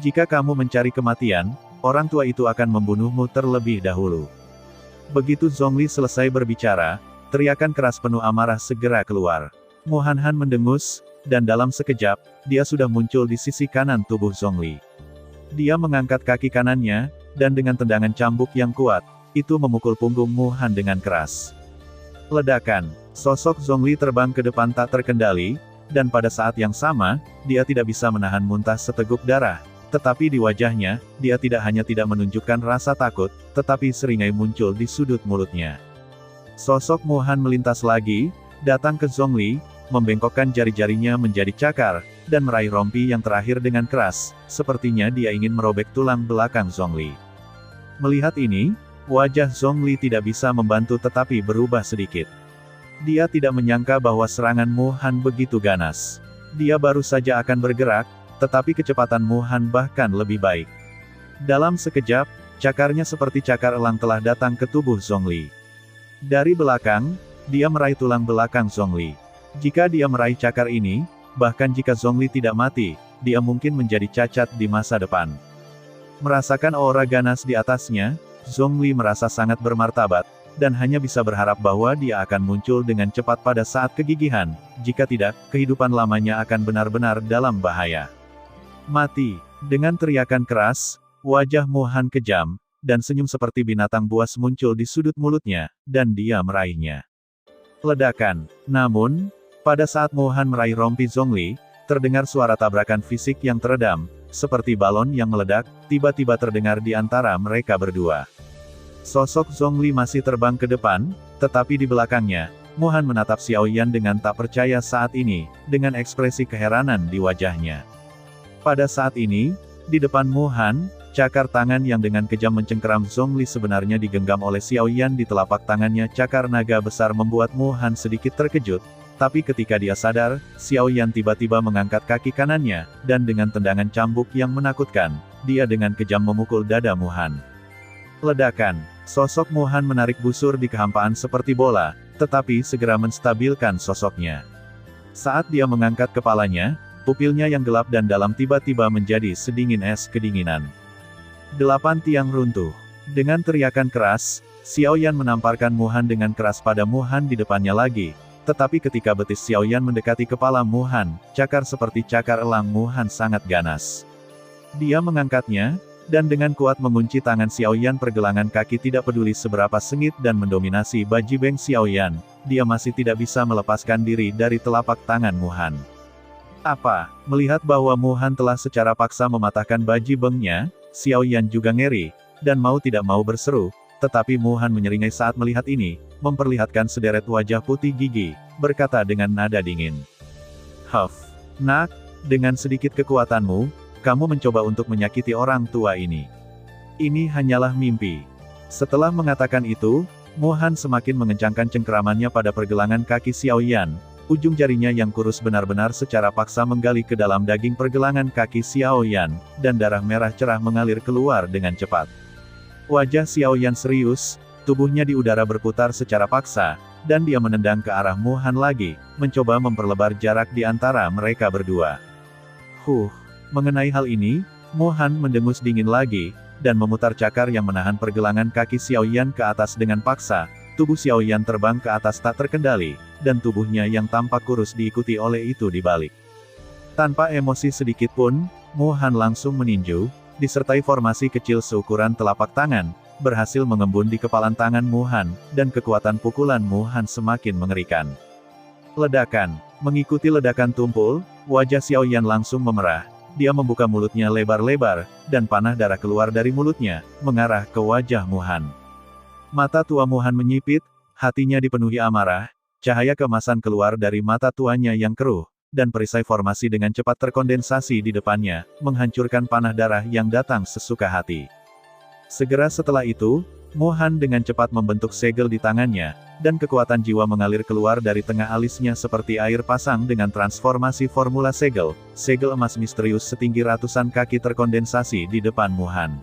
Jika kamu mencari kematian, orang tua itu akan membunuhmu terlebih dahulu. Begitu Zhongli selesai berbicara, teriakan keras penuh amarah segera keluar. Mohan Han mendengus, dan dalam sekejap, dia sudah muncul di sisi kanan tubuh Zhongli. Dia mengangkat kaki kanannya, dan dengan tendangan cambuk yang kuat, itu memukul punggung Mu Han dengan keras. Ledakan. Sosok Zhongli terbang ke depan tak terkendali, dan pada saat yang sama, dia tidak bisa menahan muntah seteguk darah. Tetapi di wajahnya, dia tidak hanya tidak menunjukkan rasa takut, tetapi seringai muncul di sudut mulutnya. Sosok Mu Han melintas lagi, datang ke Zhongli, membengkokkan jari-jarinya menjadi cakar, dan meraih rompi yang terakhir dengan keras, sepertinya dia ingin merobek tulang belakang Zhongli. Melihat ini, wajah Zhongli tidak bisa membantu tetapi berubah sedikit. Dia tidak menyangka bahwa serangan Mu Han begitu ganas. Dia baru saja akan bergerak, tetapi kecepatan Mu Han bahkan lebih baik. Dalam sekejap, cakarnya seperti cakar elang telah datang ke tubuh Zhongli. Dari belakang, dia meraih tulang belakang Zhongli. Jika dia meraih cakar ini, bahkan jika Zhongli tidak mati, dia mungkin menjadi cacat di masa depan. Merasakan aura ganas di atasnya, Zhongli merasa sangat bermartabat, dan hanya bisa berharap bahwa dia akan muncul dengan cepat pada saat kegigihan, jika tidak, kehidupan lamanya akan benar-benar dalam bahaya. Mati. Dengan teriakan keras, wajah Mu Han kejam, dan senyum seperti binatang buas muncul di sudut mulutnya, dan dia meraihnya. Ledakan. Namun, pada saat Mu Han meraih rompi Zhongli, terdengar suara tabrakan fisik yang teredam, seperti balon yang meledak, tiba-tiba terdengar di antara mereka berdua. Sosok Zhongli masih terbang ke depan, tetapi di belakangnya, Mu Han menatap Xiao Yan dengan tak percaya saat ini, dengan ekspresi keheranan di wajahnya. Pada saat ini, di depan Mu Han, cakar tangan yang dengan kejam mencengkeram Zhongli sebenarnya digenggam oleh Xiao Yan di telapak tangannya. Cakar naga besar membuat Mu Han sedikit terkejut, tapi ketika dia sadar, Xiao Yan tiba-tiba mengangkat kaki kanannya, dan dengan tendangan cambuk yang menakutkan, dia dengan kejam memukul dada Mu Han. Ledakan. Sosok Mu Han menarik busur di kehampaan seperti bola, tetapi segera menstabilkan sosoknya. Saat dia mengangkat kepalanya, pupilnya yang gelap dan dalam tiba-tiba menjadi sedingin es kedinginan. 8 tiang runtuh. Dengan teriakan keras, Xiao Yan menamparkan Mu Han dengan keras pada Mu Han di depannya lagi, tetapi ketika betis Xiao Yan mendekati kepala Mu Han, cakar seperti cakar elang Mu Han sangat ganas. Dia mengangkatnya, dan dengan kuat mengunci tangan Xiao Yan. Pergelangan kaki tidak peduli seberapa sengit dan mendominasi bajibeng Xiao Yan, dia masih tidak bisa melepaskan diri dari telapak tangan Mu Han. Apa? Melihat bahwa Mu Han telah secara paksa mematahkan bajibengnya, Xiao Yan juga ngeri, dan mau tidak mau berseru, tetapi Mu Han menyeringai saat melihat ini, memperlihatkan sederet wajah putih gigi, berkata dengan nada dingin. Huff, nak, dengan sedikit kekuatanmu, kamu mencoba untuk menyakiti orang tua ini. Ini hanyalah mimpi. Setelah mengatakan itu, Mu Han semakin mengencangkan cengkeramannya pada pergelangan kaki Xiao Yan. Ujung jarinya yang kurus benar-benar secara paksa menggali ke dalam daging pergelangan kaki Xiao Yan, dan darah merah cerah mengalir keluar dengan cepat. Wajah Xiao Yan serius, tubuhnya di udara berputar secara paksa, dan dia menendang ke arah Mu Han lagi, mencoba memperlebar jarak di antara mereka berdua. Mengenai hal ini, Mu Han mendengus dingin lagi, dan memutar cakar yang menahan pergelangan kaki Xiao Yan ke atas dengan paksa. Tubuh Xiao Yan terbang ke atas tak terkendali, dan tubuhnya yang tampak kurus diikuti oleh itu di balik. Tanpa emosi sedikit pun, Mu Han langsung meninju, disertai formasi kecil seukuran telapak tangan, berhasil mengembun di kepalan tangan Mu Han, dan kekuatan pukulan Mu Han semakin mengerikan. Ledakan. Mengikuti ledakan tumpul, wajah Xiao Yan langsung memerah. Dia membuka mulutnya lebar-lebar, dan panah darah keluar dari mulutnya, mengarah ke wajah Mu Han. Mata tua Mu Han menyipit, hatinya dipenuhi amarah, cahaya keemasan keluar dari mata tuanya yang keruh, dan perisai formasi dengan cepat terkondensasi di depannya, menghancurkan panah darah yang datang sesuka hati. Segera setelah itu, Mu Han dengan cepat membentuk segel di tangannya, dan kekuatan jiwa mengalir keluar dari tengah alisnya seperti air pasang dengan transformasi formula segel. Segel emas misterius setinggi ratusan kaki terkondensasi di depan Mu Han.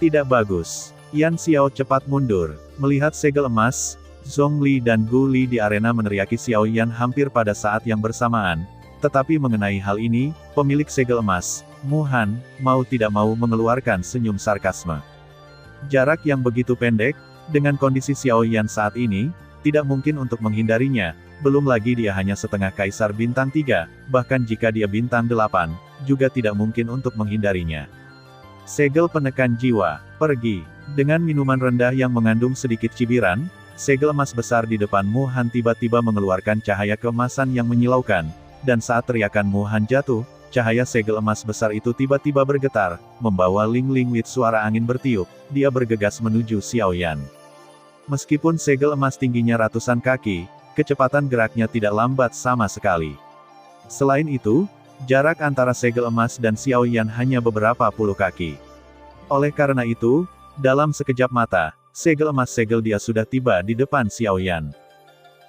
Tidak bagus. Yan Xiao cepat mundur. Melihat segel emas, Zhongli dan Gu Li di arena meneriaki Xiao Yan hampir pada saat yang bersamaan. Tetapi mengenai hal ini, pemilik segel emas, Mu Han, mau tidak mau mengeluarkan senyum sarkasme. Jarak yang begitu pendek, dengan kondisi Xiao Yan saat ini, tidak mungkin untuk menghindarinya, belum lagi dia hanya setengah kaisar bintang 3, bahkan jika dia bintang 8, juga tidak mungkin untuk menghindarinya. Segel penekan jiwa, pergi. Dengan minuman rendah yang mengandung sedikit cibiran, segel emas besar di depan Mu Han tiba-tiba mengeluarkan cahaya keemasan yang menyilaukan, dan saat teriakan Mu Han jatuh, cahaya segel emas besar itu tiba-tiba bergetar, membawa Ling Ling with suara angin bertiup, dia bergegas menuju Xiaoyan. Meskipun segel emas tingginya ratusan kaki, kecepatan geraknya tidak lambat sama sekali. Selain itu, jarak antara segel emas dan Xiaoyan hanya beberapa puluh kaki. Oleh karena itu, dalam sekejap mata, segel emas segel dia sudah tiba di depan Xiaoyan.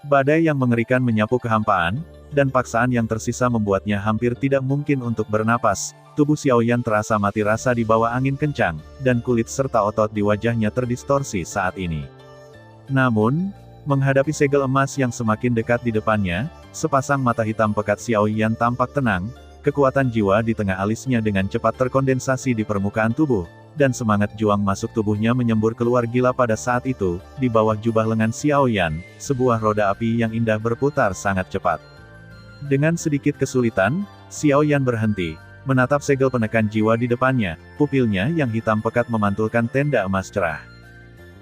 Badai yang mengerikan menyapu kehampaan, dan paksaan yang tersisa membuatnya hampir tidak mungkin untuk bernapas. Tubuh Xiaoyan terasa mati rasa di bawah angin kencang, dan kulit serta otot di wajahnya terdistorsi saat ini. Namun, menghadapi segel emas yang semakin dekat di depannya, sepasang mata hitam pekat Xiaoyan tampak tenang, kekuatan jiwa di tengah alisnya dengan cepat terkondensasi di permukaan tubuh, dan semangat juang masuk tubuhnya menyembur keluar gila pada saat itu, di bawah jubah lengan Xiaoyan, sebuah roda api yang indah berputar sangat cepat. Dengan sedikit kesulitan, Xiaoyan berhenti, menatap segel penekan jiwa di depannya, pupilnya yang hitam pekat memantulkan tenda emas cerah.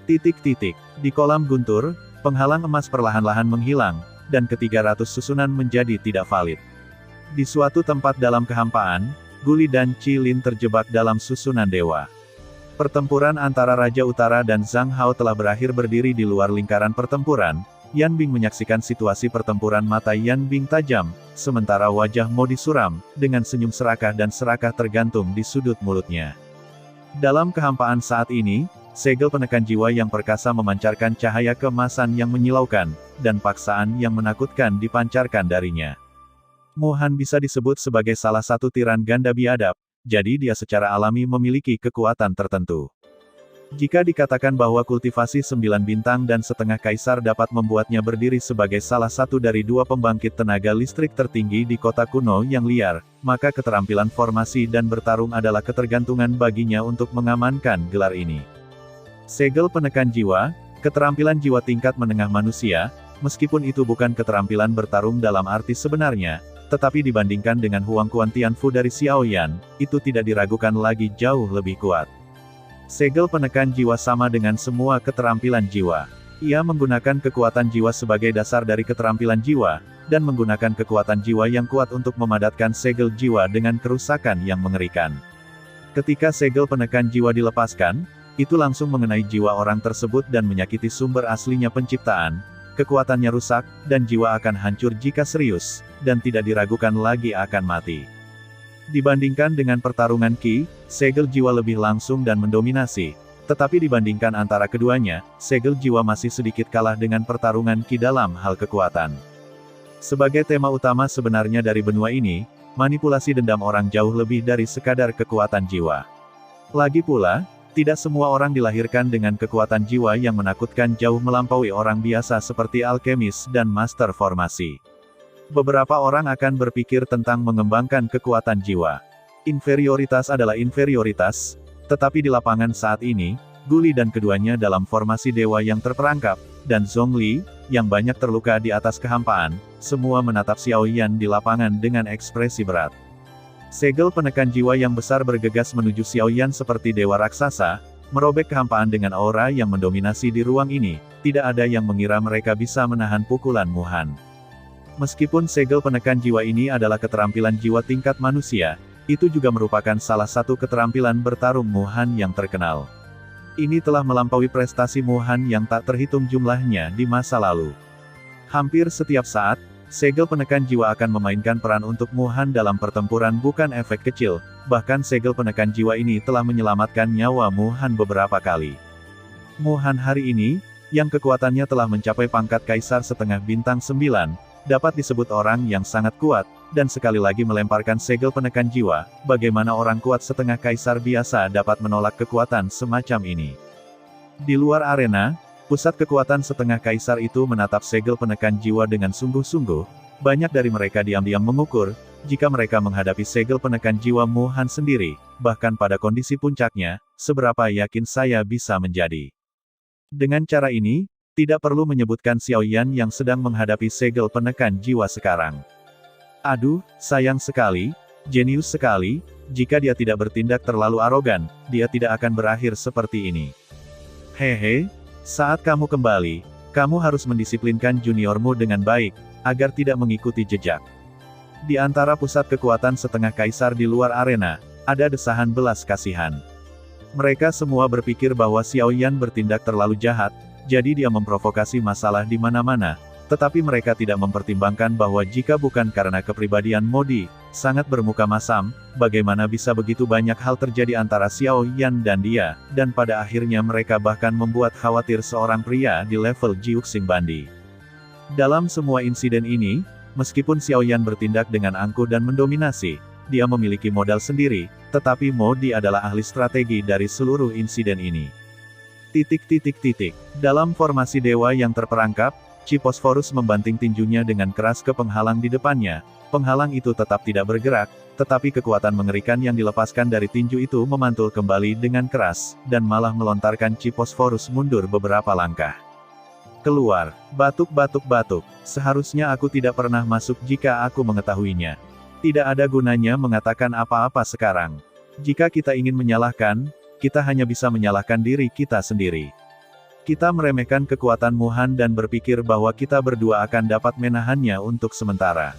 Di kolam guntur, penghalang emas perlahan-lahan menghilang, dan ke-300 susunan menjadi tidak valid. Di suatu tempat dalam kehampaan, Guli dan Qilin terjebak dalam susunan dewa. Pertempuran antara Raja Utara dan Zhang Hao telah berakhir berdiri di luar lingkaran pertempuran. Yan Bing menyaksikan situasi pertempuran, mata Yan Bing tajam, sementara wajah Modi suram, dengan senyum serakah dan serakah tergantung di sudut mulutnya. Dalam kehampaan saat ini, segel penekan jiwa yang perkasa memancarkan cahaya keemasan yang menyilaukan, dan paksaan yang menakutkan dipancarkan darinya. Mu Han bisa disebut sebagai salah satu tiran ganda biadab, jadi dia secara alami memiliki kekuatan tertentu. Jika dikatakan bahwa kultivasi 9 bintang dan setengah kaisar dapat membuatnya berdiri sebagai salah satu dari 2 pembangkit tenaga listrik tertinggi di kota kuno yang liar, maka keterampilan formasi dan bertarung adalah ketergantungan baginya untuk mengamankan gelar ini. Segel penekan jiwa, keterampilan jiwa tingkat menengah manusia, meskipun itu bukan keterampilan bertarung dalam arti sebenarnya, tetapi dibandingkan dengan Huang Quan Tianfu dari Xiaoyan, itu tidak diragukan lagi jauh lebih kuat. Segel penekan jiwa sama dengan semua keterampilan jiwa. Ia menggunakan kekuatan jiwa sebagai dasar dari keterampilan jiwa, dan menggunakan kekuatan jiwa yang kuat untuk memadatkan segel jiwa dengan kerusakan yang mengerikan. Ketika segel penekan jiwa dilepaskan, itu langsung mengenai jiwa orang tersebut dan menyakiti sumber aslinya penciptaan, kekuatannya rusak, dan jiwa akan hancur jika serius, dan tidak diragukan lagi akan mati. Dibandingkan dengan pertarungan Qi, segel jiwa lebih langsung dan mendominasi, tetapi dibandingkan antara keduanya, segel jiwa masih sedikit kalah dengan pertarungan Qi dalam hal kekuatan. Sebagai tema utama sebenarnya dari benua ini, manipulasi dendam orang jauh lebih dari sekadar kekuatan jiwa. Lagi pula, tidak semua orang dilahirkan dengan kekuatan jiwa yang menakutkan jauh melampaui orang biasa seperti alkemis dan master formasi. Beberapa orang akan berpikir tentang mengembangkan kekuatan jiwa. Inferioritas adalah inferioritas, tetapi di lapangan saat ini, Guli dan keduanya dalam formasi dewa yang terperangkap, dan Zhongli, yang banyak terluka di atas kehampaan, semua menatap Xiaoyan di lapangan dengan ekspresi berat. Segel penekan jiwa yang besar bergegas menuju Xiaoyan seperti dewa raksasa, merobek kehampaan dengan aura yang mendominasi di ruang ini, tidak ada yang mengira mereka bisa menahan pukulan Mu Han. Meskipun segel penekan jiwa ini adalah keterampilan jiwa tingkat manusia, itu juga merupakan salah satu keterampilan bertarung Mu Han yang terkenal. Ini telah melampaui prestasi Mu Han yang tak terhitung jumlahnya di masa lalu. Hampir setiap saat, segel penekan jiwa akan memainkan peran untuk Mu Han dalam pertempuran, bukan efek kecil, bahkan segel penekan jiwa ini telah menyelamatkan nyawa Mu Han beberapa kali. Mu Han hari ini, yang kekuatannya telah mencapai pangkat kaisar setengah bintang 9, dapat disebut orang yang sangat kuat, dan sekali lagi melemparkan segel penekan jiwa. Bagaimana orang kuat setengah kaisar biasa dapat menolak kekuatan semacam ini? Di luar arena, pusat kekuatan setengah kaisar itu menatap segel penekan jiwa dengan sungguh-sungguh. Banyak dari mereka diam-diam mengukur, jika mereka menghadapi segel penekan jiwa Mu Han sendiri, bahkan pada kondisi puncaknya, seberapa yakin saya bisa menjadi. Dengan cara ini, tidak perlu menyebutkan Xiaoyan yang sedang menghadapi segel penekan jiwa sekarang. Aduh, sayang sekali, Jenius sekali, jika dia tidak bertindak terlalu arogan, dia tidak akan berakhir seperti ini. Hehe, saat kamu kembali, kamu harus mendisiplinkan juniormu dengan baik, agar tidak mengikuti jejak. Di antara pusat kekuatan setengah kaisar di luar arena, ada desahan belas kasihan. Mereka semua berpikir bahwa Xiao Yan bertindak terlalu jahat, jadi dia memprovokasi masalah di mana-mana. Tetapi mereka tidak mempertimbangkan bahwa jika bukan karena kepribadian Modi, sangat bermuka masam, bagaimana bisa begitu banyak hal terjadi antara Xiao Yan dan dia, dan pada akhirnya mereka bahkan membuat khawatir seorang pria di level Jiuxing Bandi. Dalam semua insiden ini, meskipun Xiao Yan bertindak dengan angkuh dan mendominasi, dia memiliki modal sendiri, tetapi Modi adalah ahli strategi dari seluruh insiden ini. Dalam formasi dewa yang terperangkap, Chi Phosphorus membanting tinjunya dengan keras ke penghalang di depannya. Penghalang itu tetap tidak bergerak, tetapi kekuatan mengerikan yang dilepaskan dari tinju itu memantul kembali dengan keras, dan malah melontarkan Chi Phosphorus mundur beberapa langkah. Keluar, batuk. Seharusnya aku tidak pernah masuk jika aku mengetahuinya. Tidak ada gunanya mengatakan apa-apa sekarang. Jika kita ingin menyalahkan, kita hanya bisa menyalahkan diri kita sendiri. Kita meremehkan kekuatan Muhan dan berpikir bahwa kita berdua akan dapat menahannya untuk sementara.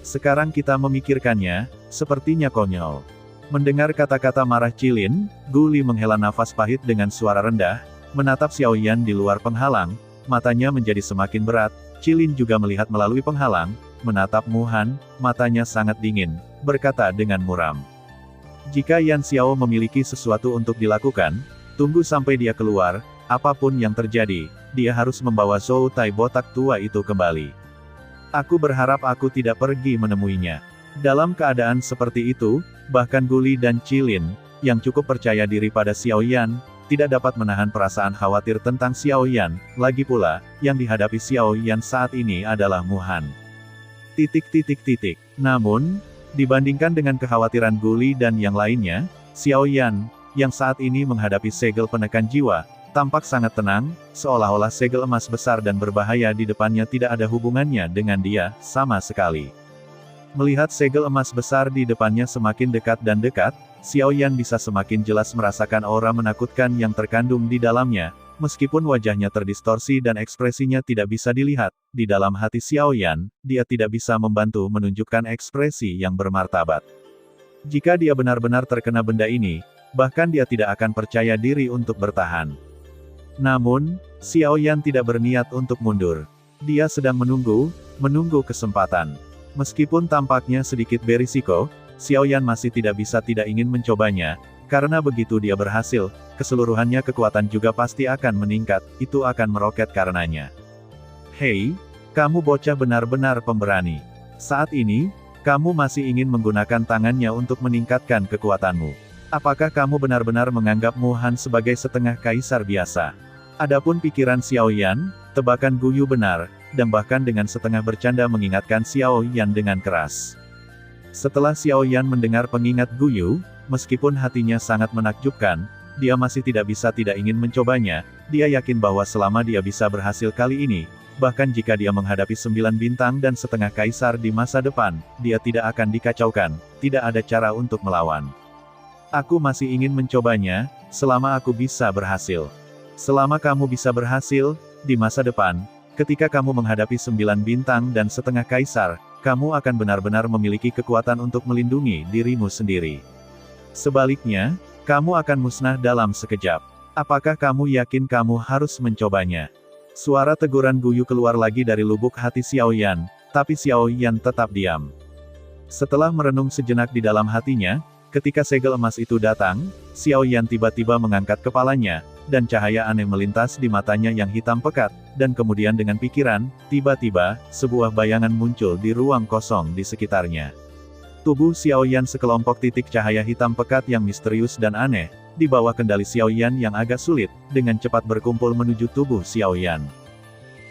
Sekarang kita memikirkannya, sepertinya konyol. Mendengar kata-kata marah Cilin, Gu Li menghela nafas pahit dengan suara rendah, menatap Xiao Yan di luar penghalang, matanya menjadi semakin berat. Cilin juga melihat melalui penghalang, menatap Muhan, matanya sangat dingin, berkata dengan muram. Jika Yan Xiao memiliki sesuatu untuk dilakukan, tunggu sampai dia keluar. Apapun yang terjadi, dia harus membawa Zhou Tai botak tua itu kembali. Aku berharap aku tidak pergi menemuinya. Dalam keadaan seperti itu, bahkan Gu Li dan Cilin, yang cukup percaya diri pada Xiao Yan, tidak dapat menahan perasaan khawatir tentang Xiao Yan. Lagi pula, yang dihadapi Xiao Yan saat ini adalah Muhan. Namun, dibandingkan dengan kekhawatiran Gu Li dan yang lainnya, Xiao Yan, yang saat ini menghadapi segel penekan jiwa, tampak sangat tenang, seolah-olah segel emas besar dan berbahaya di depannya tidak ada hubungannya dengan dia, sama sekali. Melihat segel emas besar di depannya semakin dekat dan dekat, Xiao Yan bisa semakin jelas merasakan aura menakutkan yang terkandung di dalamnya, meskipun wajahnya terdistorsi dan ekspresinya tidak bisa dilihat, di dalam hati Xiao Yan, dia tidak bisa membantu menunjukkan ekspresi yang bermartabat. Jika dia benar-benar terkena benda ini, bahkan dia tidak akan percaya diri untuk bertahan. Namun, Xiao Yan tidak berniat untuk mundur. Dia sedang menunggu kesempatan. Meskipun tampaknya sedikit berisiko, Xiao Yan masih tidak bisa tidak ingin mencobanya, karena begitu dia berhasil, keseluruhannya kekuatan juga pasti akan meningkat, itu akan meroket karenanya. Hei, kamu bocah benar-benar pemberani. Saat ini, kamu masih ingin menggunakan tangannya untuk meningkatkan kekuatanmu. Apakah kamu benar-benar menganggap Muhan sebagai setengah kaisar biasa? Adapun pikiran Xiao Yan, tebakan Gu Yu benar, dan bahkan dengan setengah bercanda mengingatkan Xiao Yan dengan keras. Setelah Xiao Yan mendengar pengingat Gu Yu, meskipun hatinya sangat menakjubkan, dia masih tidak bisa tidak ingin mencobanya. Dia yakin bahwa selama dia bisa berhasil kali ini, bahkan jika dia menghadapi 9 bintang dan setengah kaisar di masa depan, dia tidak akan dikacaukan, tidak ada cara untuk melawan. Aku masih ingin mencobanya, selama aku bisa berhasil. Selama kamu bisa berhasil, di masa depan, ketika kamu menghadapi 9 bintang dan setengah kaisar, kamu akan benar-benar memiliki kekuatan untuk melindungi dirimu sendiri. Sebaliknya, kamu akan musnah dalam sekejap. Apakah kamu yakin kamu harus mencobanya? Suara teguran Gu Yu keluar lagi dari lubuk hati Xiao Yan, tapi Xiao Yan tetap diam. Setelah merenung sejenak di dalam hatinya, ketika segel emas itu datang, Xiao Yan tiba-tiba mengangkat kepalanya, dan cahaya aneh melintas di matanya yang hitam pekat, dan kemudian dengan pikiran, tiba-tiba, sebuah bayangan muncul di ruang kosong di sekitarnya. Tubuh Xiao Yan sekelompok titik cahaya hitam pekat yang misterius dan aneh, di bawah kendali Xiao Yan yang agak sulit, dengan cepat berkumpul menuju tubuh Xiao Yan.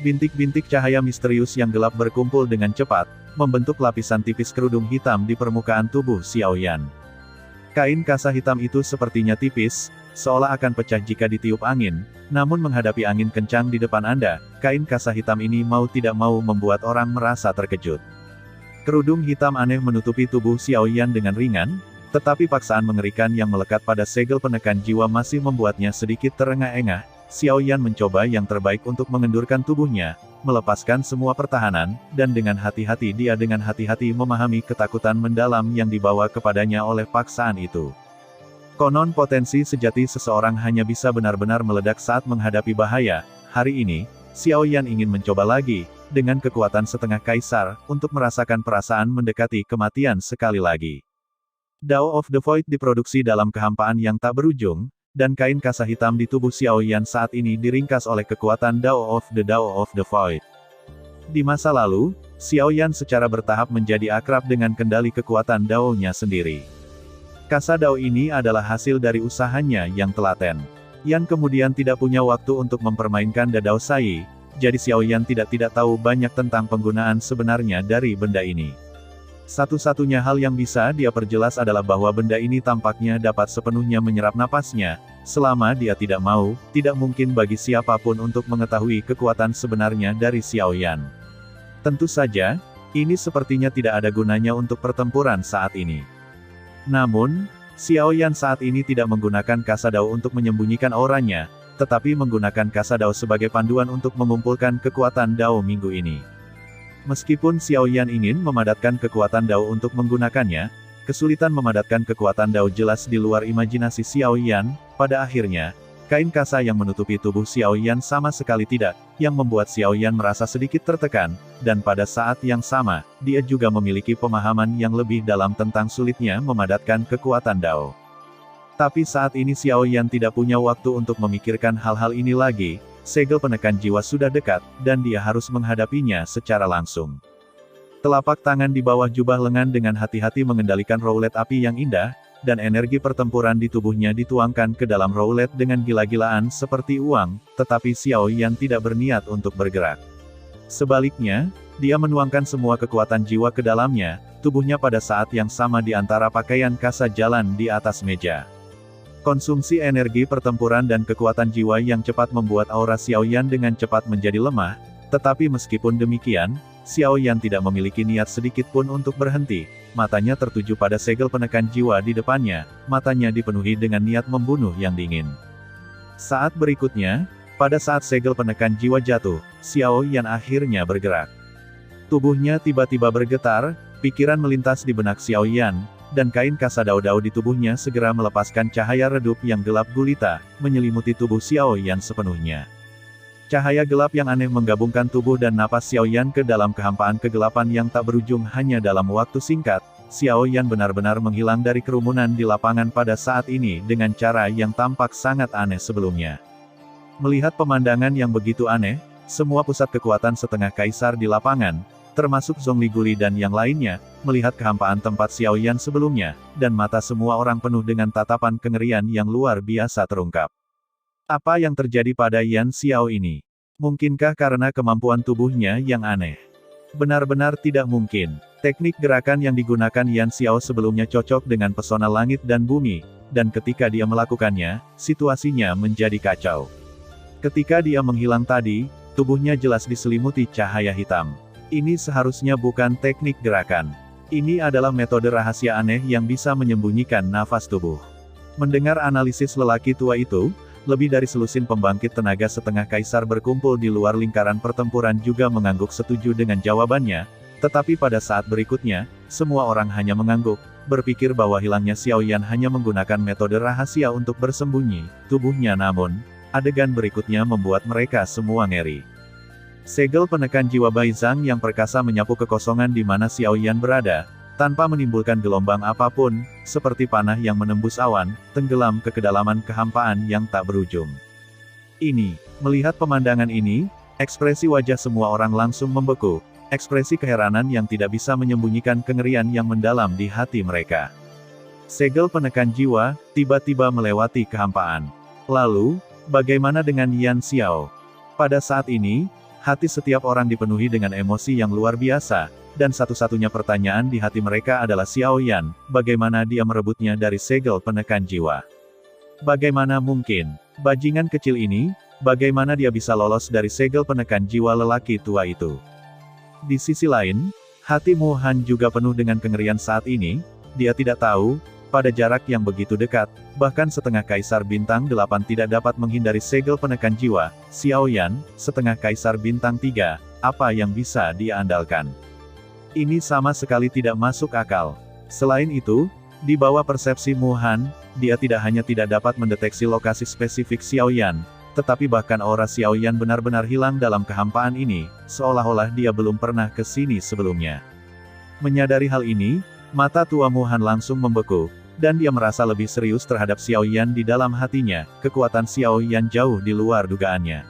Bintik-bintik cahaya misterius yang gelap berkumpul dengan cepat, membentuk lapisan tipis kerudung hitam di permukaan tubuh Xiao Yan. Kain kasa hitam itu sepertinya tipis, seolah akan pecah jika ditiup angin, namun menghadapi angin kencang di depan Anda, kain kasa hitam ini mau tidak mau membuat orang merasa terkejut. Kerudung hitam aneh menutupi tubuh Xiaoyan dengan ringan, tetapi paksaan mengerikan yang melekat pada segel penekan jiwa masih membuatnya sedikit terengah-engah. Xiaoyan mencoba yang terbaik untuk mengendurkan tubuhnya, melepaskan semua pertahanan, dan dengan hati-hati dia dengan hati-hati memahami ketakutan mendalam yang dibawa kepadanya oleh paksaan itu. Konon potensi sejati seseorang hanya bisa benar-benar meledak saat menghadapi bahaya. Hari ini, Xiaoyan ingin mencoba lagi, dengan kekuatan setengah kaisar, untuk merasakan perasaan mendekati kematian sekali lagi. Dao of the Void diproduksi dalam kehampaan yang tak berujung, dan kain kasa hitam di tubuh Xiaoyan saat ini diringkas oleh kekuatan Dao of the Void. Di masa lalu, Xiaoyan secara bertahap menjadi akrab dengan kendali kekuatan Dao-nya sendiri. Kasa Dao ini adalah hasil dari usahanya yang telaten. Yan kemudian tidak punya waktu untuk mempermainkan Dao Sai, jadi Xiaoyan tidak tahu banyak tentang penggunaan sebenarnya dari benda ini. Satu-satunya hal yang bisa dia perjelas adalah bahwa benda ini tampaknya dapat sepenuhnya menyerap napasnya. Selama dia tidak mau, tidak mungkin bagi siapapun untuk mengetahui kekuatan sebenarnya dari Xiaoyan. Tentu saja, ini sepertinya tidak ada gunanya untuk pertempuran saat ini. Namun, Xiaoyan saat ini tidak menggunakan kasa Dao untuk menyembunyikan auranya, tetapi menggunakan kasa Dao sebagai panduan untuk mengumpulkan kekuatan Dao minggu ini. Meskipun Xiaoyan ingin memadatkan kekuatan Dao untuk menggunakannya, kesulitan memadatkan kekuatan Dao jelas di luar imajinasi Xiaoyan. Pada akhirnya, kain kasa yang menutupi tubuh Xiaoyan sama sekali tidak, yang membuat Xiaoyan merasa sedikit tertekan, dan pada saat yang sama, dia juga memiliki pemahaman yang lebih dalam tentang sulitnya memadatkan kekuatan Dao. Tapi saat ini Xiaoyan tidak punya waktu untuk memikirkan hal-hal ini lagi, segel penekan jiwa sudah dekat, dan dia harus menghadapinya secara langsung. Telapak tangan di bawah jubah lengan dengan hati-hati mengendalikan roulet api yang indah, dan energi pertempuran di tubuhnya dituangkan ke dalam roulet dengan gila-gilaan seperti uang, tetapi Xiaoyan tidak berniat untuk bergerak. Sebaliknya, dia menuangkan semua kekuatan jiwa ke dalamnya, tubuhnya pada saat yang sama di antara pakaian kasa jalan di atas meja. Konsumsi energi pertempuran dan kekuatan jiwa yang cepat membuat aura Xiaoyan dengan cepat menjadi lemah, tetapi meskipun demikian, Xiaoyan tidak memiliki niat sedikit pun untuk berhenti. Matanya tertuju pada segel penekan jiwa di depannya, matanya dipenuhi dengan niat membunuh yang dingin. Saat berikutnya, pada saat segel penekan jiwa jatuh, Xiaoyan akhirnya bergerak. Tubuhnya tiba-tiba bergetar, pikiran melintas di benak Xiaoyan, dan kain kasa Dao di tubuhnya segera melepaskan cahaya redup yang gelap gulita, menyelimuti tubuh Xiaoyan sepenuhnya. Cahaya gelap yang aneh menggabungkan tubuh dan napas Xiaoyan ke dalam kehampaan kegelapan yang tak berujung hanya dalam waktu singkat. Xiaoyan benar-benar menghilang dari kerumunan di lapangan pada saat ini dengan cara yang tampak sangat aneh sebelumnya. Melihat pemandangan yang begitu aneh, semua pusat kekuatan setengah kaisar di lapangan, termasuk Zhongli Guli dan yang lainnya, melihat kehampaan tempat Xiaoyan sebelumnya, dan mata semua orang penuh dengan tatapan kengerian yang luar biasa terungkap. Apa yang terjadi pada Yan Xiao ini? Mungkinkah karena kemampuan tubuhnya yang aneh? Benar-benar tidak mungkin. Teknik gerakan yang digunakan Yan Xiao sebelumnya cocok dengan pesona langit dan bumi, dan ketika dia melakukannya, situasinya menjadi kacau. Ketika dia menghilang tadi, tubuhnya jelas diselimuti cahaya hitam. Ini seharusnya bukan teknik gerakan. Ini adalah metode rahasia aneh yang bisa menyembunyikan nafas tubuh. Mendengar analisis lelaki tua itu, lebih dari selusin pembangkit tenaga setengah kaisar berkumpul di luar lingkaran pertempuran juga mengangguk setuju dengan jawabannya, tetapi pada saat berikutnya, semua orang hanya mengangguk, berpikir bahwa hilangnya Xiaoyan hanya menggunakan metode rahasia untuk bersembunyi, tubuhnya namun, adegan berikutnya membuat mereka semua ngeri. Segel penekan jiwa Bai Zhang yang perkasa menyapu kekosongan di mana Xiaoyan berada, tanpa menimbulkan gelombang apapun, seperti panah yang menembus awan, tenggelam ke kedalaman kehampaan yang tak berujung. Melihat pemandangan ini, ekspresi wajah semua orang langsung membeku, ekspresi keheranan yang tidak bisa menyembunyikan kengerian yang mendalam di hati mereka. Segel penekan jiwa, tiba-tiba melewati kehampaan. Lalu, bagaimana dengan Yan Xiao? Pada saat ini, hati setiap orang dipenuhi dengan emosi yang luar biasa, dan satu-satunya pertanyaan di hati mereka adalah Xiaoyan, bagaimana dia merebutnya dari segel penekan jiwa. Bagaimana mungkin? Bajingan kecil ini, bagaimana dia bisa lolos dari segel penekan jiwa lelaki tua itu? Di sisi lain, Hati Mu Han juga penuh dengan kengerian saat ini. Dia tidak tahu, pada jarak yang begitu dekat, bahkan setengah Kaisar Bintang 8 tidak dapat menghindari segel penekan jiwa, Xiao Yan, setengah Kaisar Bintang 3, apa yang bisa dia andalkan? Ini sama sekali tidak masuk akal. Selain itu, di bawah persepsi Mu Han, dia tidak hanya tidak dapat mendeteksi lokasi spesifik Xiao Yan, tetapi bahkan aura Xiao Yan benar-benar hilang dalam kehampaan ini, seolah-olah dia belum pernah ke sini sebelumnya. Menyadari hal ini, mata tua Mu Han langsung membeku, dan dia merasa lebih serius terhadap Xiao Yan di dalam hatinya, kekuatan Xiao Yan jauh di luar dugaannya.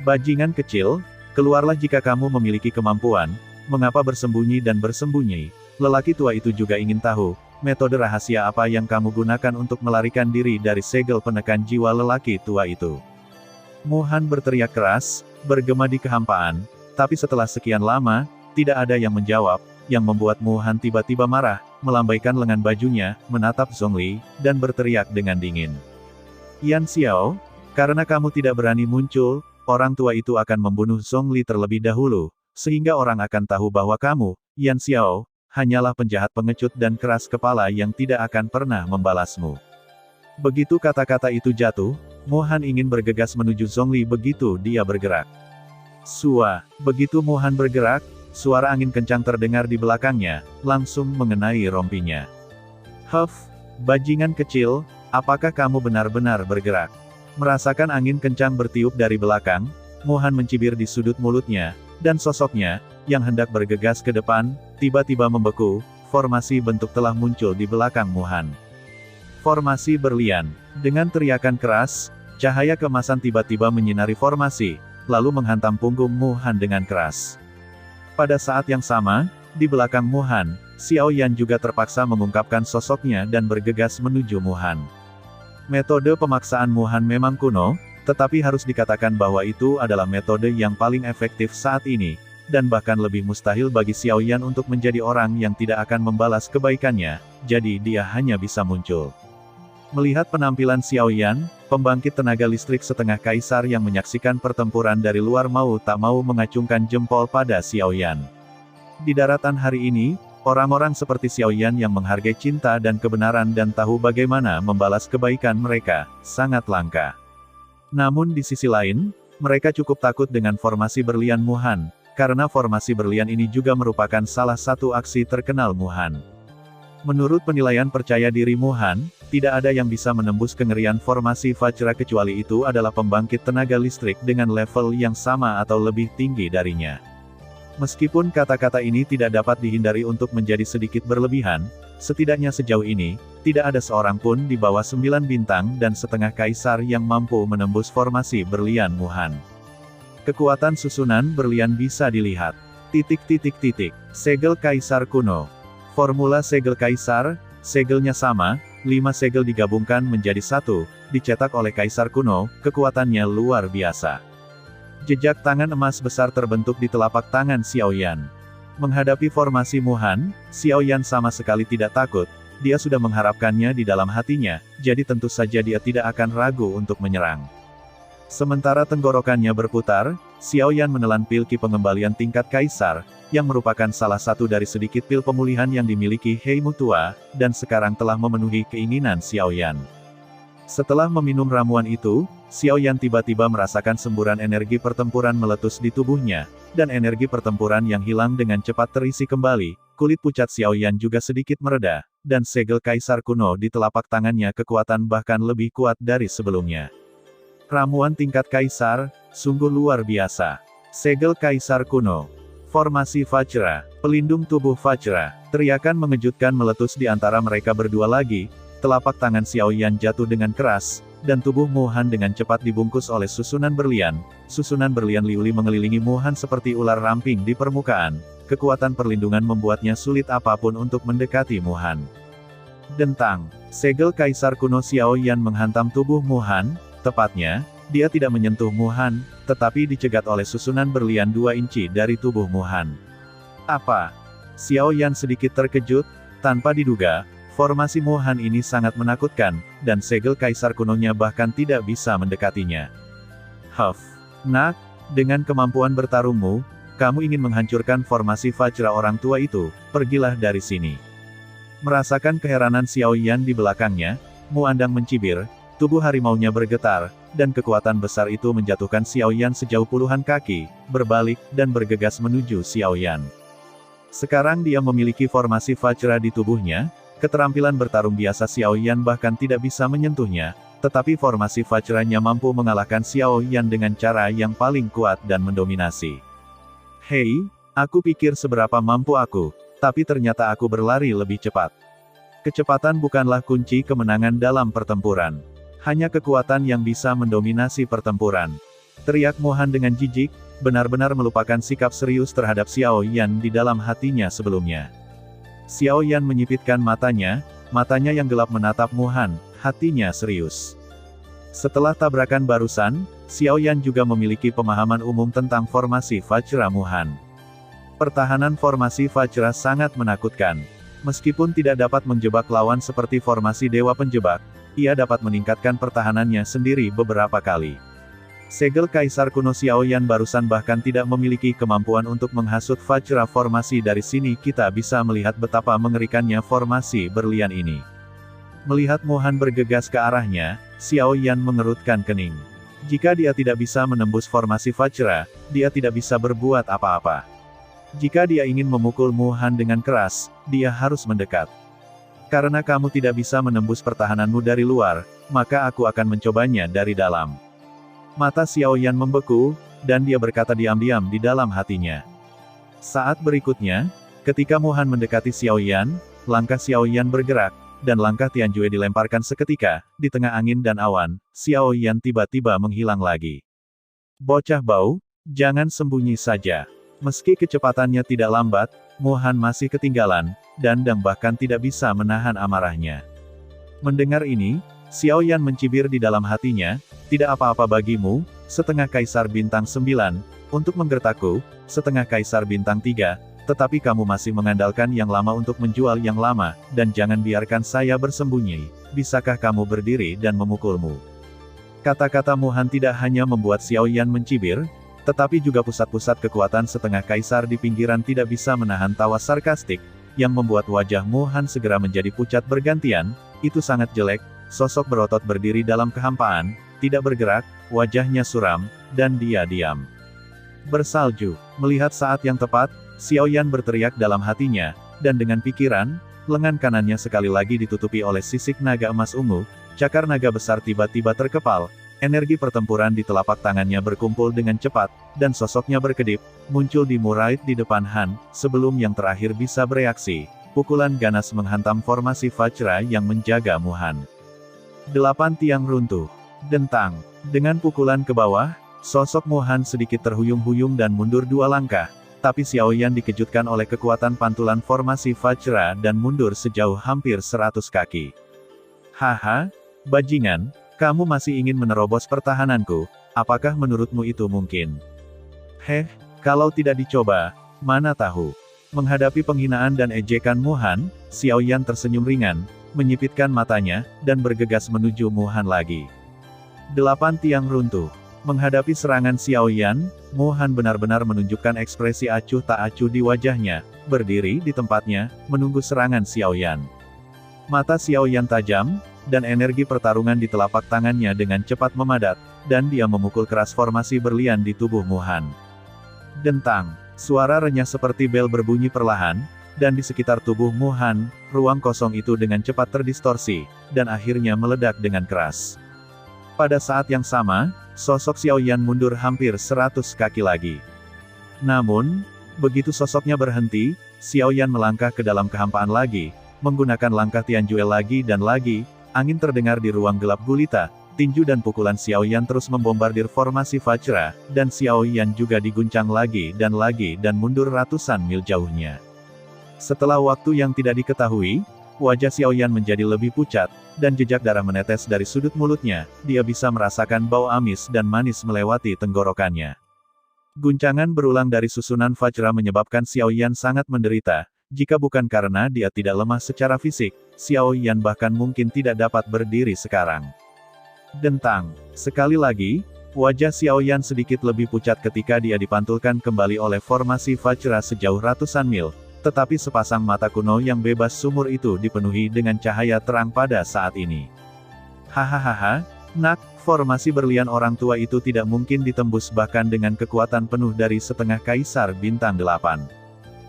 Bajingan kecil, keluarlah jika kamu memiliki kemampuan, mengapa bersembunyi dan bersembunyi? Lelaki tua itu juga ingin tahu, metode rahasia apa yang kamu gunakan untuk melarikan diri dari segel penekan jiwa lelaki tua itu. Mu Han berteriak keras, bergema di kehampaan, tapi setelah sekian lama, tidak ada yang menjawab, yang membuat Mu Han tiba-tiba marah, melambaikan lengan bajunya, menatap Zhongli, dan berteriak dengan dingin. Yan Xiao, karena kamu tidak berani muncul, orang tua itu akan membunuh Zhongli terlebih dahulu, sehingga orang akan tahu bahwa kamu, Yan Xiao, hanyalah penjahat pengecut dan keras kepala yang tidak akan pernah membalasmu. Begitu kata-kata itu jatuh, Mu Han ingin bergegas menuju Zhongli begitu dia bergerak. Sua, begitu Mu Han bergerak, suara angin kencang terdengar di belakangnya, langsung mengenai rompinya. Huff, bajingan kecil, apakah kamu benar-benar bergerak? Merasakan angin kencang bertiup dari belakang, Mu Han mencibir di sudut mulutnya, dan sosoknya, yang hendak bergegas ke depan, tiba-tiba membeku, formasi bentuk telah muncul di belakang Mu Han. Formasi berlian. Dengan teriakan keras, cahaya keemasan tiba-tiba menyinari formasi, lalu menghantam punggung Mu Han dengan keras. Pada saat yang sama, di belakang Mu Han, Xiao Yan juga terpaksa mengungkapkan sosoknya dan bergegas menuju Mu Han. Metode pemaksaan Mu Han memang kuno, tetapi harus dikatakan bahwa itu adalah metode yang paling efektif saat ini, dan bahkan lebih mustahil bagi Xiao Yan untuk menjadi orang yang tidak akan membalas kebaikannya, jadi dia hanya bisa muncul. Melihat penampilan Xiao Yan, pembangkit tenaga listrik setengah kaisar yang menyaksikan pertempuran dari luar mau tak mau mengacungkan jempol pada Xiao Yan. Di daratan hari ini, orang-orang seperti Xiao Yan yang menghargai cinta dan kebenaran dan tahu bagaimana membalas kebaikan mereka, sangat langka. Namun di sisi lain, mereka cukup takut dengan formasi berlian Mu Han, karena formasi berlian ini juga merupakan salah satu aksi terkenal Mu Han. Menurut penilaian percaya diri Mu Han, tidak ada yang bisa menembus kengerian formasi Vajra kecuali itu adalah pembangkit tenaga listrik dengan level yang sama atau lebih tinggi darinya. Meskipun kata-kata ini tidak dapat dihindari untuk menjadi sedikit berlebihan, setidaknya sejauh ini, tidak ada seorang pun di bawah 9 bintang dan setengah kaisar yang mampu menembus formasi berlian Mu Han. Kekuatan susunan berlian bisa dilihat. Segel kaisar kuno. Formula segel kaisar, segelnya sama, 5 segel digabungkan menjadi satu, dicetak oleh kaisar kuno, kekuatannya luar biasa. Jejak tangan emas besar terbentuk di telapak tangan Xiao Yan. Menghadapi formasi Mu Han, Xiao Yan sama sekali tidak takut, dia sudah mengharapkannya di dalam hatinya, jadi tentu saja dia tidak akan ragu untuk menyerang. Sementara tenggorokannya berputar, Xiao Yan menelan pil ki pengembalian tingkat kaisar, yang merupakan salah satu dari sedikit pil pemulihan yang dimiliki Hei Mutua, dan sekarang telah memenuhi keinginan Xiao Yan. Setelah meminum ramuan itu, Xiao Yan tiba-tiba merasakan semburan energi pertempuran meletus di tubuhnya, dan energi pertempuran yang hilang dengan cepat terisi kembali, kulit pucat Xiao Yan juga sedikit mereda, dan segel kaisar kuno di telapak tangannya kekuatan bahkan lebih kuat dari sebelumnya. Ramuan tingkat kaisar, sungguh luar biasa. Segel kaisar kuno. Formasi Vajra, pelindung tubuh Vajra. Teriakan mengejutkan meletus di antara mereka berdua lagi, telapak tangan Xiao Yan jatuh dengan keras, dan tubuh Mu Han dengan cepat dibungkus oleh susunan berlian. Susunan berlian liuli mengelilingi Mu Han seperti ular ramping di permukaan. Kekuatan perlindungan membuatnya sulit apapun untuk mendekati Mu Han. Dentang, segel kaisar kuno Xiao Yan menghantam tubuh Mu Han. Tepatnya, dia tidak menyentuh Mu Han, tetapi dicegat oleh susunan berlian 2 inci dari tubuh Mu Han. Apa? Xiao Yan sedikit terkejut, tanpa diduga, formasi Mu Han ini sangat menakutkan, dan segel kaisar kunonya bahkan tidak bisa mendekatinya. Huff. Nak, dengan kemampuan bertarungmu, kamu ingin menghancurkan formasi Vajra orang tua itu, pergilah dari sini. Merasakan keheranan Xiao Yan di belakangnya, Mu Andang mencibir, tubuh harimaunya bergetar, dan kekuatan besar itu menjatuhkan Xiao Yan sejauh puluhan kaki, berbalik, dan bergegas menuju Xiao Yan. Sekarang dia memiliki formasi Vajra di tubuhnya, keterampilan bertarung biasa Xiao Yan bahkan tidak bisa menyentuhnya, tetapi formasi Vajranya mampu mengalahkan Xiao Yan dengan cara yang paling kuat dan mendominasi. Hei, aku pikir seberapa mampu aku, tapi ternyata aku berlari lebih cepat. Kecepatan bukanlah kunci kemenangan dalam pertempuran. Hanya kekuatan yang bisa mendominasi pertempuran. Teriak Mu Han dengan jijik, benar-benar melupakan sikap serius terhadap Xiao Yan di dalam hatinya sebelumnya. Xiao Yan menyipitkan matanya yang gelap menatap Mu Han, hatinya serius. Setelah tabrakan barusan, Xiao Yan juga memiliki pemahaman umum tentang formasi Vajra Mu Han. Pertahanan formasi Vajra sangat menakutkan. Meskipun tidak dapat menjebak lawan seperti formasi Dewa Penjebak, ia dapat meningkatkan pertahanannya sendiri beberapa kali. Segel Kaisar kuno Xiao Yan barusan bahkan tidak memiliki kemampuan untuk menghasut Vajra formasi. Dari sini kita bisa melihat betapa mengerikannya formasi berlian ini. Melihat Mu Han bergegas ke arahnya, Xiao Yan mengerutkan kening. Jika dia tidak bisa menembus formasi Vajra, dia tidak bisa berbuat apa-apa. Jika dia ingin memukul Mu Han dengan keras, dia harus mendekat. Karena kamu tidak bisa menembus pertahananmu dari luar, maka aku akan mencobanya dari dalam. Mata Xiao Yan membeku, dan dia berkata diam-diam di dalam hatinya. Saat berikutnya, ketika Mu Han mendekati Xiao Yan, langkah Xiao Yan bergerak, dan langkah Tianjue dilemparkan seketika, di tengah angin dan awan, Xiao Yan tiba-tiba menghilang lagi. Bocah bau, jangan sembunyi saja. Meski kecepatannya tidak lambat, Mu Han masih ketinggalan, dan bahkan tidak bisa menahan amarahnya. Mendengar ini, Xiao Yan mencibir di dalam hatinya, tidak apa-apa bagimu, setengah Kaisar Bintang 9, untuk menggertakku, setengah Kaisar Bintang 3, tetapi kamu masih mengandalkan yang lama untuk menjual yang lama, dan jangan biarkan saya bersembunyi, bisakah kamu berdiri dan memukulmu? Kata-kata Mu Han tidak hanya membuat Xiao Yan mencibir, tetapi juga pusat-pusat kekuatan setengah kaisar di pinggiran tidak bisa menahan tawa sarkastik, yang membuat wajah Mu Han segera menjadi pucat bergantian. Itu sangat jelek, sosok berotot berdiri dalam kehampaan, tidak bergerak, wajahnya suram, dan dia diam. Bersalju. Melihat saat yang tepat, Xiao Yan berteriak dalam hatinya, dan dengan pikiran, lengan kanannya sekali lagi ditutupi oleh sisik naga emas ungu, cakar naga besar tiba-tiba terkepal, energi pertempuran di telapak tangannya berkumpul dengan cepat, dan sosoknya berkedip, muncul di murait di depan Han, sebelum yang terakhir bisa bereaksi. Pukulan ganas menghantam formasi Vajra yang menjaga Mu Han. 8 tiang runtuh. Dentang. Dengan pukulan ke bawah, sosok Mu Han sedikit terhuyung-huyung dan mundur 2 langkah. Tapi Xiao Yan dikejutkan oleh kekuatan pantulan formasi Vajra dan mundur sejauh hampir 100 kaki. Haha, bajingan, kamu masih ingin menerobos pertahananku, apakah menurutmu itu mungkin? Heh, kalau tidak dicoba, mana tahu. Menghadapi penghinaan dan ejekan Mu Han, Xiao Yan tersenyum ringan, menyipitkan matanya, dan bergegas menuju Mu Han lagi. 8 tiang runtuh. Menghadapi serangan Xiao Yan, Mu Han benar-benar menunjukkan ekspresi acuh tak acuh di wajahnya, berdiri di tempatnya, menunggu serangan Xiao Yan. Mata Xiao Yan tajam, dan energi pertarungan di telapak tangannya dengan cepat memadat, dan dia memukul keras formasi berlian di tubuh Mu Han. Dentang, suara renyah seperti bel berbunyi perlahan, dan di sekitar tubuh Mu Han, ruang kosong itu dengan cepat terdistorsi, dan akhirnya meledak dengan keras. Pada saat yang sama, sosok Xiao Yan mundur hampir 100 kaki lagi. Namun, begitu sosoknya berhenti, Xiao Yan melangkah ke dalam kehampaan lagi, menggunakan langkah Tianjue lagi dan lagi, angin terdengar di ruang gelap gulita, tinju dan pukulan Xiao Yan terus membombardir formasi Vajra, dan Xiao Yan juga diguncang lagi dan mundur ratusan mil jauhnya. Setelah waktu yang tidak diketahui, wajah Xiao Yan menjadi lebih pucat, dan jejak darah menetes dari sudut mulutnya, dia bisa merasakan bau amis dan manis melewati tenggorokannya. Guncangan berulang dari susunan Vajra menyebabkan Xiao Yan sangat menderita, jika bukan karena dia tidak lemah secara fisik, Xiao Yan bahkan mungkin tidak dapat berdiri sekarang. Dentang. Sekali lagi, Wajah Xiao Yan sedikit lebih pucat ketika dia dipantulkan kembali oleh formasi Vajra sejauh ratusan mil, tetapi sepasang mata kuno yang bebas sumur itu dipenuhi dengan cahaya terang pada saat ini. Hahaha, nak, formasi berlian orang tua itu tidak mungkin ditembus bahkan dengan kekuatan penuh dari setengah Kaisar Bintang 8.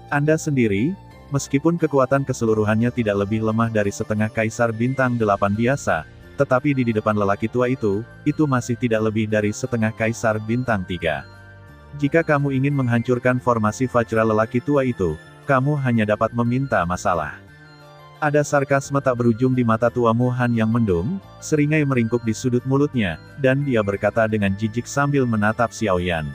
Anda sendiri, meskipun kekuatan keseluruhannya tidak lebih lemah dari setengah Kaisar Bintang 8 biasa, tetapi di depan lelaki tua itu masih tidak lebih dari setengah Kaisar Bintang 3. Jika kamu ingin menghancurkan formasi Vajra lelaki tua itu, kamu hanya dapat meminta masalah. Ada sarkasme tak berujung di mata tua Mu Han yang mendung, seringai meringkuk di sudut mulutnya, dan dia berkata dengan jijik sambil menatap Xiao Yan.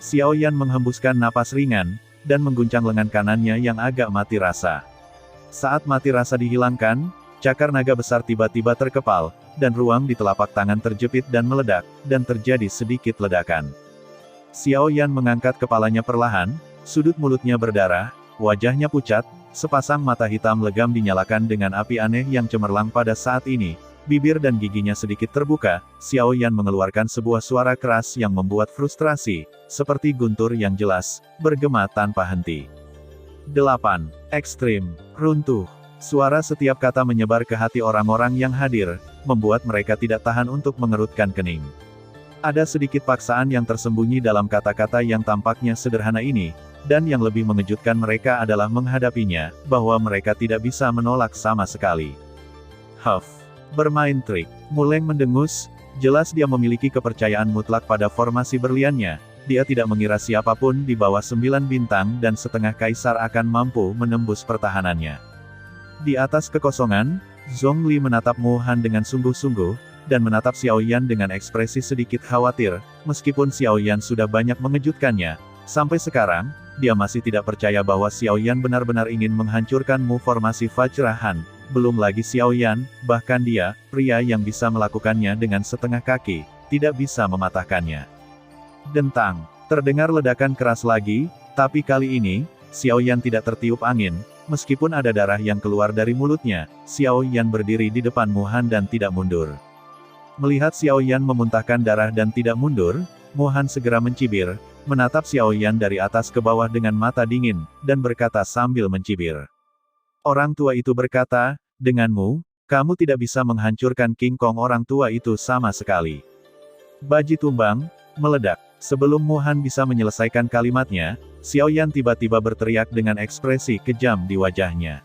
Xiao Yan menghembuskan napas ringan, dan mengguncang lengan kanannya yang agak mati rasa. Saat mati rasa dihilangkan, cakar naga besar tiba-tiba terkepal, dan ruang di telapak tangan terjepit dan meledak, dan terjadi sedikit ledakan. Xiao Yan mengangkat kepalanya perlahan, sudut mulutnya berdarah, wajahnya pucat, sepasang mata hitam legam dinyalakan dengan api aneh yang cemerlang pada saat ini, bibir dan giginya sedikit terbuka, Xiao Yan mengeluarkan sebuah suara keras yang membuat frustrasi, seperti guntur yang jelas, bergema tanpa henti. 8. Ekstrim, runtuh. Suara setiap kata menyebar ke hati orang-orang yang hadir, membuat mereka tidak tahan untuk mengerutkan kening. Ada sedikit paksaan yang tersembunyi dalam kata-kata yang tampaknya sederhana ini, dan yang lebih mengejutkan mereka adalah menghadapinya, bahwa mereka tidak bisa menolak sama sekali. Huff. Bermain trik. Muleng mendengus, jelas dia memiliki kepercayaan mutlak pada formasi berliannya, dia tidak mengira siapapun di bawah 9 bintang dan setengah kaisar akan mampu menembus pertahanannya. Di atas kekosongan, Zhongli menatap Mu Han dengan sungguh-sungguh, dan menatap Xiao Yan dengan ekspresi sedikit khawatir, meskipun Xiao Yan sudah banyak mengejutkannya, sampai sekarang, dia masih tidak percaya bahwa Xiao Yan benar-benar ingin menghancurkan formasi Vajra Han, belum lagi Xiao Yan, bahkan dia, pria yang bisa melakukannya dengan setengah kaki, tidak bisa mematahkannya. Dentang, terdengar ledakan keras lagi, tapi kali ini, Xiao Yan tidak tertiup angin, meskipun ada darah yang keluar dari mulutnya, Xiao Yan berdiri di depan Mu Han dan tidak mundur. Melihat Xiao Yan memuntahkan darah dan tidak mundur, Mu Han segera mencibir, menatap Xiao Yan dari atas ke bawah dengan mata dingin, dan berkata sambil mencibir. Orang tua itu berkata, denganmu, kamu tidak bisa menghancurkan King Kong orang tua itu sama sekali. Baji tumbang, meledak. Sebelum Mu Han bisa menyelesaikan kalimatnya, Xiao Yan tiba-tiba berteriak dengan ekspresi kejam di wajahnya.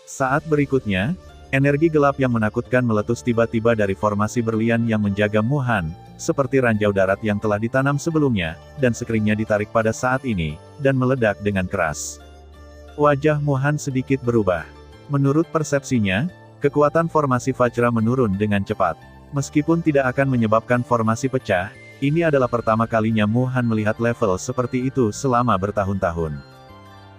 Saat berikutnya, energi gelap yang menakutkan meletus tiba-tiba dari formasi berlian yang menjaga Mu Han, seperti ranjau darat yang telah ditanam sebelumnya, dan sekeringnya ditarik pada saat ini, dan meledak dengan keras. Wajah Mu Han sedikit berubah. Menurut persepsinya, kekuatan formasi Vajra menurun dengan cepat. Meskipun tidak akan menyebabkan formasi pecah, ini adalah pertama kalinya Mu Han melihat level seperti itu selama bertahun-tahun.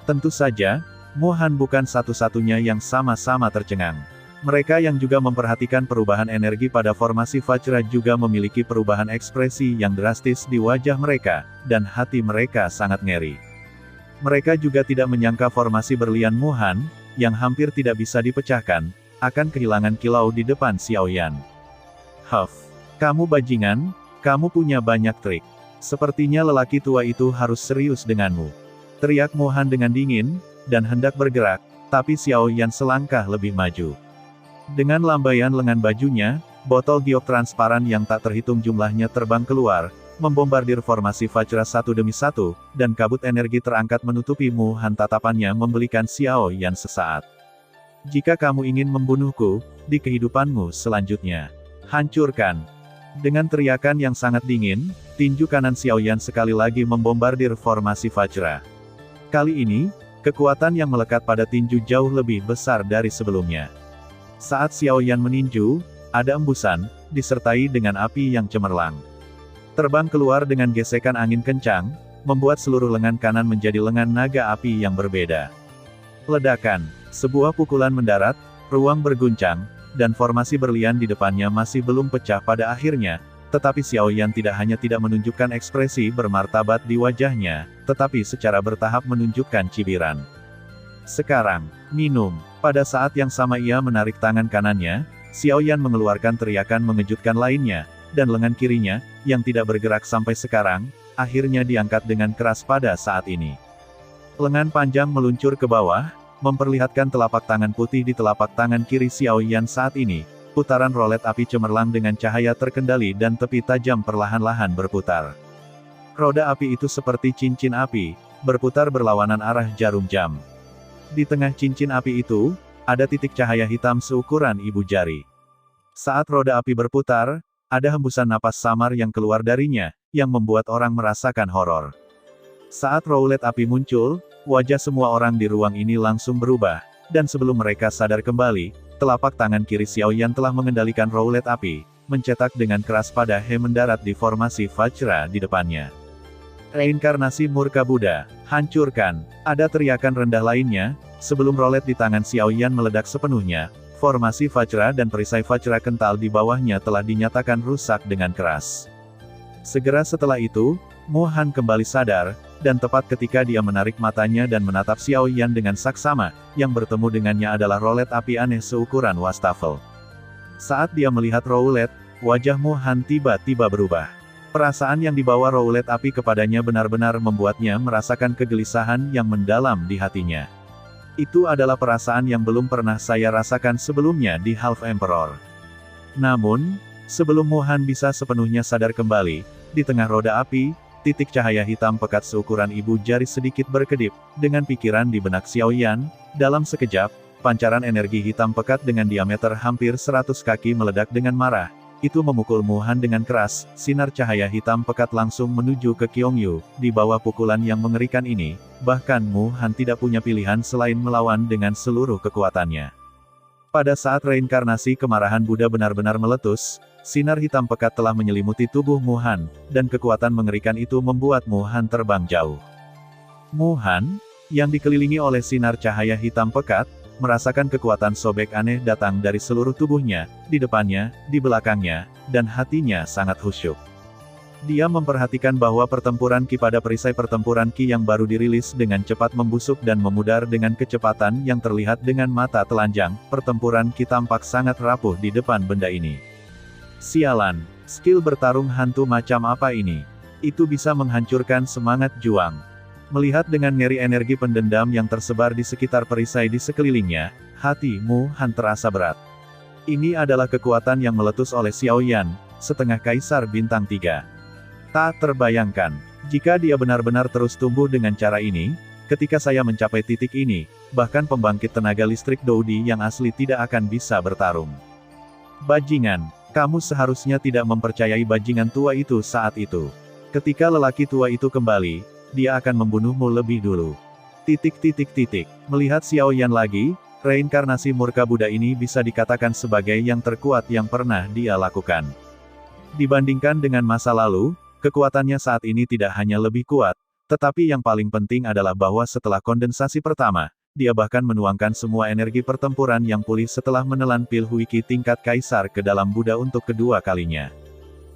Tentu saja, Mu Han bukan satu-satunya yang sama-sama tercengang. Mereka yang juga memperhatikan perubahan energi pada formasi Vajra juga memiliki perubahan ekspresi yang drastis di wajah mereka, dan hati mereka sangat ngeri. Mereka juga tidak menyangka formasi berlian Mu Han, yang hampir tidak bisa dipecahkan, akan kehilangan kilau di depan Xiao Yan. Huff. Kamu bajingan, kamu punya banyak trik. Sepertinya lelaki tua itu harus serius denganmu. Teriak Mu Han dengan dingin, dan hendak bergerak, tapi Xiao Yan selangkah lebih maju. Dengan lambaian lengan bajunya, botol giok transparan yang tak terhitung jumlahnya terbang keluar, membombardir formasi Vajra satu demi satu, dan kabut energi terangkat menutupi Mu Han. Tatapannya membelikan Xiao Yan sesaat. Jika kamu ingin membunuhku, di kehidupanmu selanjutnya, hancurkan. Dengan teriakan yang sangat dingin, tinju kanan Xiao Yan sekali lagi membombardir formasi Vajra. Kali ini, kekuatan yang melekat pada tinju jauh lebih besar dari sebelumnya. Saat Xiao Yan meninju, ada embusan, disertai dengan api yang cemerlang. Terbang keluar dengan gesekan angin kencang, membuat seluruh lengan kanan menjadi lengan naga api yang berbeda. Ledakan, sebuah pukulan mendarat, ruang berguncang, dan formasi berlian di depannya masih belum pecah pada akhirnya, tetapi Xiao Yan tidak hanya tidak menunjukkan ekspresi bermartabat di wajahnya, tetapi secara bertahap menunjukkan cibiran. Sekarang, minum. Pada saat yang sama ia menarik tangan kanannya, Xiao Yan mengeluarkan teriakan mengejutkan lainnya, dan lengan kirinya, yang tidak bergerak sampai sekarang, akhirnya diangkat dengan keras pada saat ini. Lengan panjang meluncur ke bawah, memperlihatkan telapak tangan putih di telapak tangan kiri Xiao Yan saat ini. Putaran rolet api cemerlang dengan cahaya terkendali dan tepi tajam perlahan-lahan berputar. Roda api itu seperti cincin api, berputar berlawanan arah jarum jam. Di tengah cincin api itu, ada titik cahaya hitam seukuran ibu jari. Saat roda api berputar, ada hembusan napas samar yang keluar darinya, yang membuat orang merasakan horor. Saat roulet api muncul, wajah semua orang di ruang ini langsung berubah, dan sebelum mereka sadar kembali, telapak tangan kiri Xiao Yan telah mengendalikan roulet api, mencetak dengan keras pada He mendarat di formasi Vajra di depannya. Reinkarnasi murka Buddha, hancurkan, ada teriakan rendah lainnya, sebelum rolet di tangan Xiao Yan meledak sepenuhnya, formasi Vajra dan perisai Vajra kental di bawahnya telah dinyatakan rusak dengan keras. Segera setelah itu, Mu Han kembali sadar, dan tepat ketika dia menarik matanya dan menatap Xiao Yan dengan saksama, yang bertemu dengannya adalah rolet api aneh seukuran wastafel. Saat dia melihat roulet, wajah Mu Han tiba-tiba berubah. Perasaan yang dibawa roulet api kepadanya benar-benar membuatnya merasakan kegelisahan yang mendalam di hatinya. Itu adalah perasaan yang belum pernah saya rasakan sebelumnya di Half Emperor. Namun, sebelum Mu Han bisa sepenuhnya sadar kembali, di tengah roda api, titik cahaya hitam pekat seukuran ibu jari sedikit berkedip, dengan pikiran di benak Xiao Yan. Dalam sekejap, pancaran energi hitam pekat dengan diameter hampir 100 kaki meledak dengan marah. Itu memukul Mu Han dengan keras, sinar cahaya hitam pekat langsung menuju ke Qiongyu. Di bawah pukulan yang mengerikan ini, bahkan Mu Han tidak punya pilihan selain melawan dengan seluruh kekuatannya. Pada saat reinkarnasi kemarahan Buddha benar-benar meletus, sinar hitam pekat telah menyelimuti tubuh Mu Han, dan kekuatan mengerikan itu membuat Mu Han terbang jauh. Mu Han, yang dikelilingi oleh sinar cahaya hitam pekat, merasakan kekuatan sobek aneh datang dari seluruh tubuhnya, di depannya, di belakangnya, dan hatinya sangat khusyuk. Dia memperhatikan bahwa pertempuran Ki pada perisai pertempuran Ki yang baru dirilis dengan cepat membusuk dan memudar dengan kecepatan yang terlihat dengan mata telanjang. Pertempuran Ki tampak sangat rapuh di depan benda ini. Sialan, skill bertarung hantu macam apa ini? Itu bisa menghancurkan semangat juang. Melihat dengan ngeri energi pendendam yang tersebar di sekitar perisai di sekelilingnya, hati Mu Han terasa berat. Ini adalah kekuatan yang meletus oleh Xiao Yan, setengah kaisar bintang 3. Tak terbayangkan, jika dia benar-benar terus tumbuh dengan cara ini, ketika saya mencapai titik ini, bahkan pembangkit tenaga listrik Doudi yang asli tidak akan bisa bertarung. Bajingan, kamu seharusnya tidak mempercayai bajingan tua itu saat itu. Ketika lelaki tua itu kembali, dia akan membunuhmu lebih dulu. Melihat Xiao Yan lagi, reinkarnasi murka Buddha ini bisa dikatakan sebagai yang terkuat yang pernah dia lakukan. Dibandingkan dengan masa lalu, kekuatannya saat ini tidak hanya lebih kuat, tetapi yang paling penting adalah bahwa setelah kondensasi pertama, dia bahkan menuangkan semua energi pertempuran yang pulih setelah menelan pil Huiki tingkat kaisar ke dalam Buddha untuk kedua kalinya.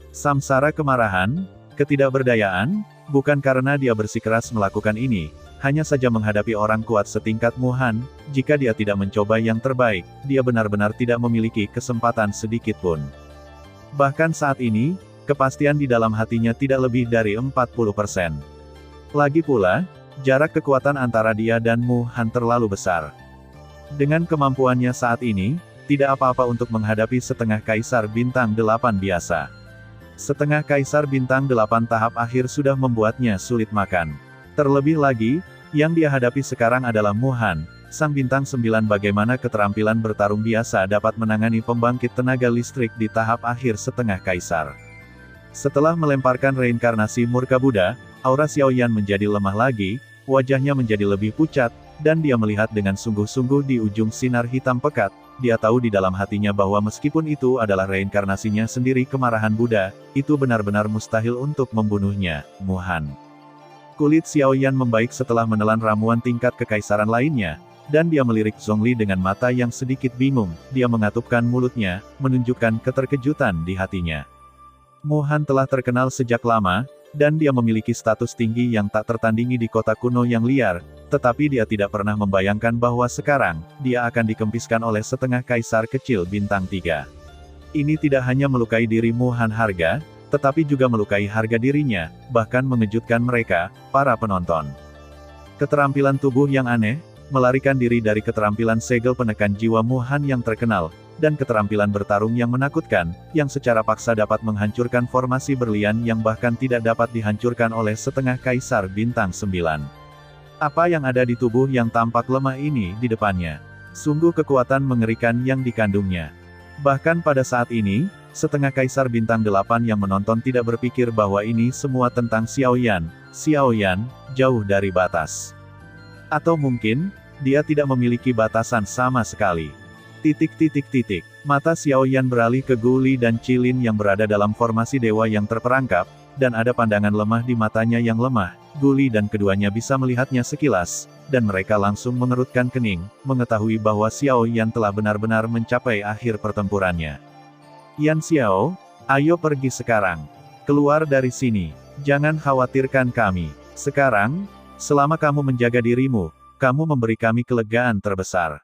Samsara kemarahan, ketidakberdayaan, bukan karena dia bersikeras melakukan ini, hanya saja menghadapi orang kuat setingkat Mu Han, jika dia tidak mencoba yang terbaik, dia benar-benar tidak memiliki kesempatan sedikit pun. Bahkan saat ini, kepastian di dalam hatinya tidak lebih dari 40%. Lagi pula, jarak kekuatan antara dia dan Mu Han terlalu besar. Dengan kemampuannya saat ini, tidak apa-apa untuk menghadapi setengah kaisar bintang 8 biasa. Setengah kaisar bintang 8 tahap akhir sudah membuatnya sulit makan. Terlebih lagi, yang dia hadapi sekarang adalah Mu Han, sang bintang 9. Bagaimana keterampilan bertarung biasa dapat menangani pembangkit tenaga listrik di tahap akhir setengah kaisar. Setelah melemparkan reinkarnasi murka Buddha, aura Xiao Yan menjadi lemah lagi, wajahnya menjadi lebih pucat, dan dia melihat dengan sungguh-sungguh di ujung sinar hitam pekat. Dia tahu di dalam hatinya bahwa meskipun itu adalah reinkarnasinya sendiri kemarahan Buddha, itu benar-benar mustahil untuk membunuhnya. Mu Han. Kulit Xiao Yan membaik setelah menelan ramuan tingkat kekaisaran lainnya, dan dia melirik Zhongli dengan mata yang sedikit bingung. Dia mengatupkan mulutnya, menunjukkan keterkejutan di hatinya. Mu Han telah terkenal sejak lama, dan dia memiliki status tinggi yang tak tertandingi di kota kuno yang liar, tetapi dia tidak pernah membayangkan bahwa sekarang, dia akan dikempiskan oleh setengah kaisar kecil bintang 3. Ini tidak hanya melukai diri Mu Han harga, tetapi juga melukai harga dirinya, bahkan mengejutkan mereka, para penonton. Keterampilan tubuh yang aneh, melarikan diri dari keterampilan segel penekan jiwa Mu Han yang terkenal, dan keterampilan bertarung yang menakutkan, yang secara paksa dapat menghancurkan formasi berlian yang bahkan tidak dapat dihancurkan oleh setengah Kaisar Bintang 9. Apa yang ada di tubuh yang tampak lemah ini di depannya? Sungguh kekuatan mengerikan yang dikandungnya. Bahkan pada saat ini, setengah Kaisar Bintang 8 yang menonton tidak berpikir bahwa ini semua tentang Xiao Yan. Xiao Yan, jauh dari batas. Atau mungkin, dia tidak memiliki batasan sama sekali. Mata Xiao Yan beralih ke Guli dan Cilin yang berada dalam formasi dewa yang terperangkap, dan ada pandangan lemah di matanya yang lemah. Guli dan keduanya bisa melihatnya sekilas, dan mereka langsung mengerutkan kening, mengetahui bahwa Xiao Yan telah benar-benar mencapai akhir pertempurannya. Yan Xiao, ayo pergi sekarang. Keluar dari sini. Jangan khawatirkan kami. Sekarang, selama kamu menjaga dirimu, kamu memberi kami kelegaan terbesar.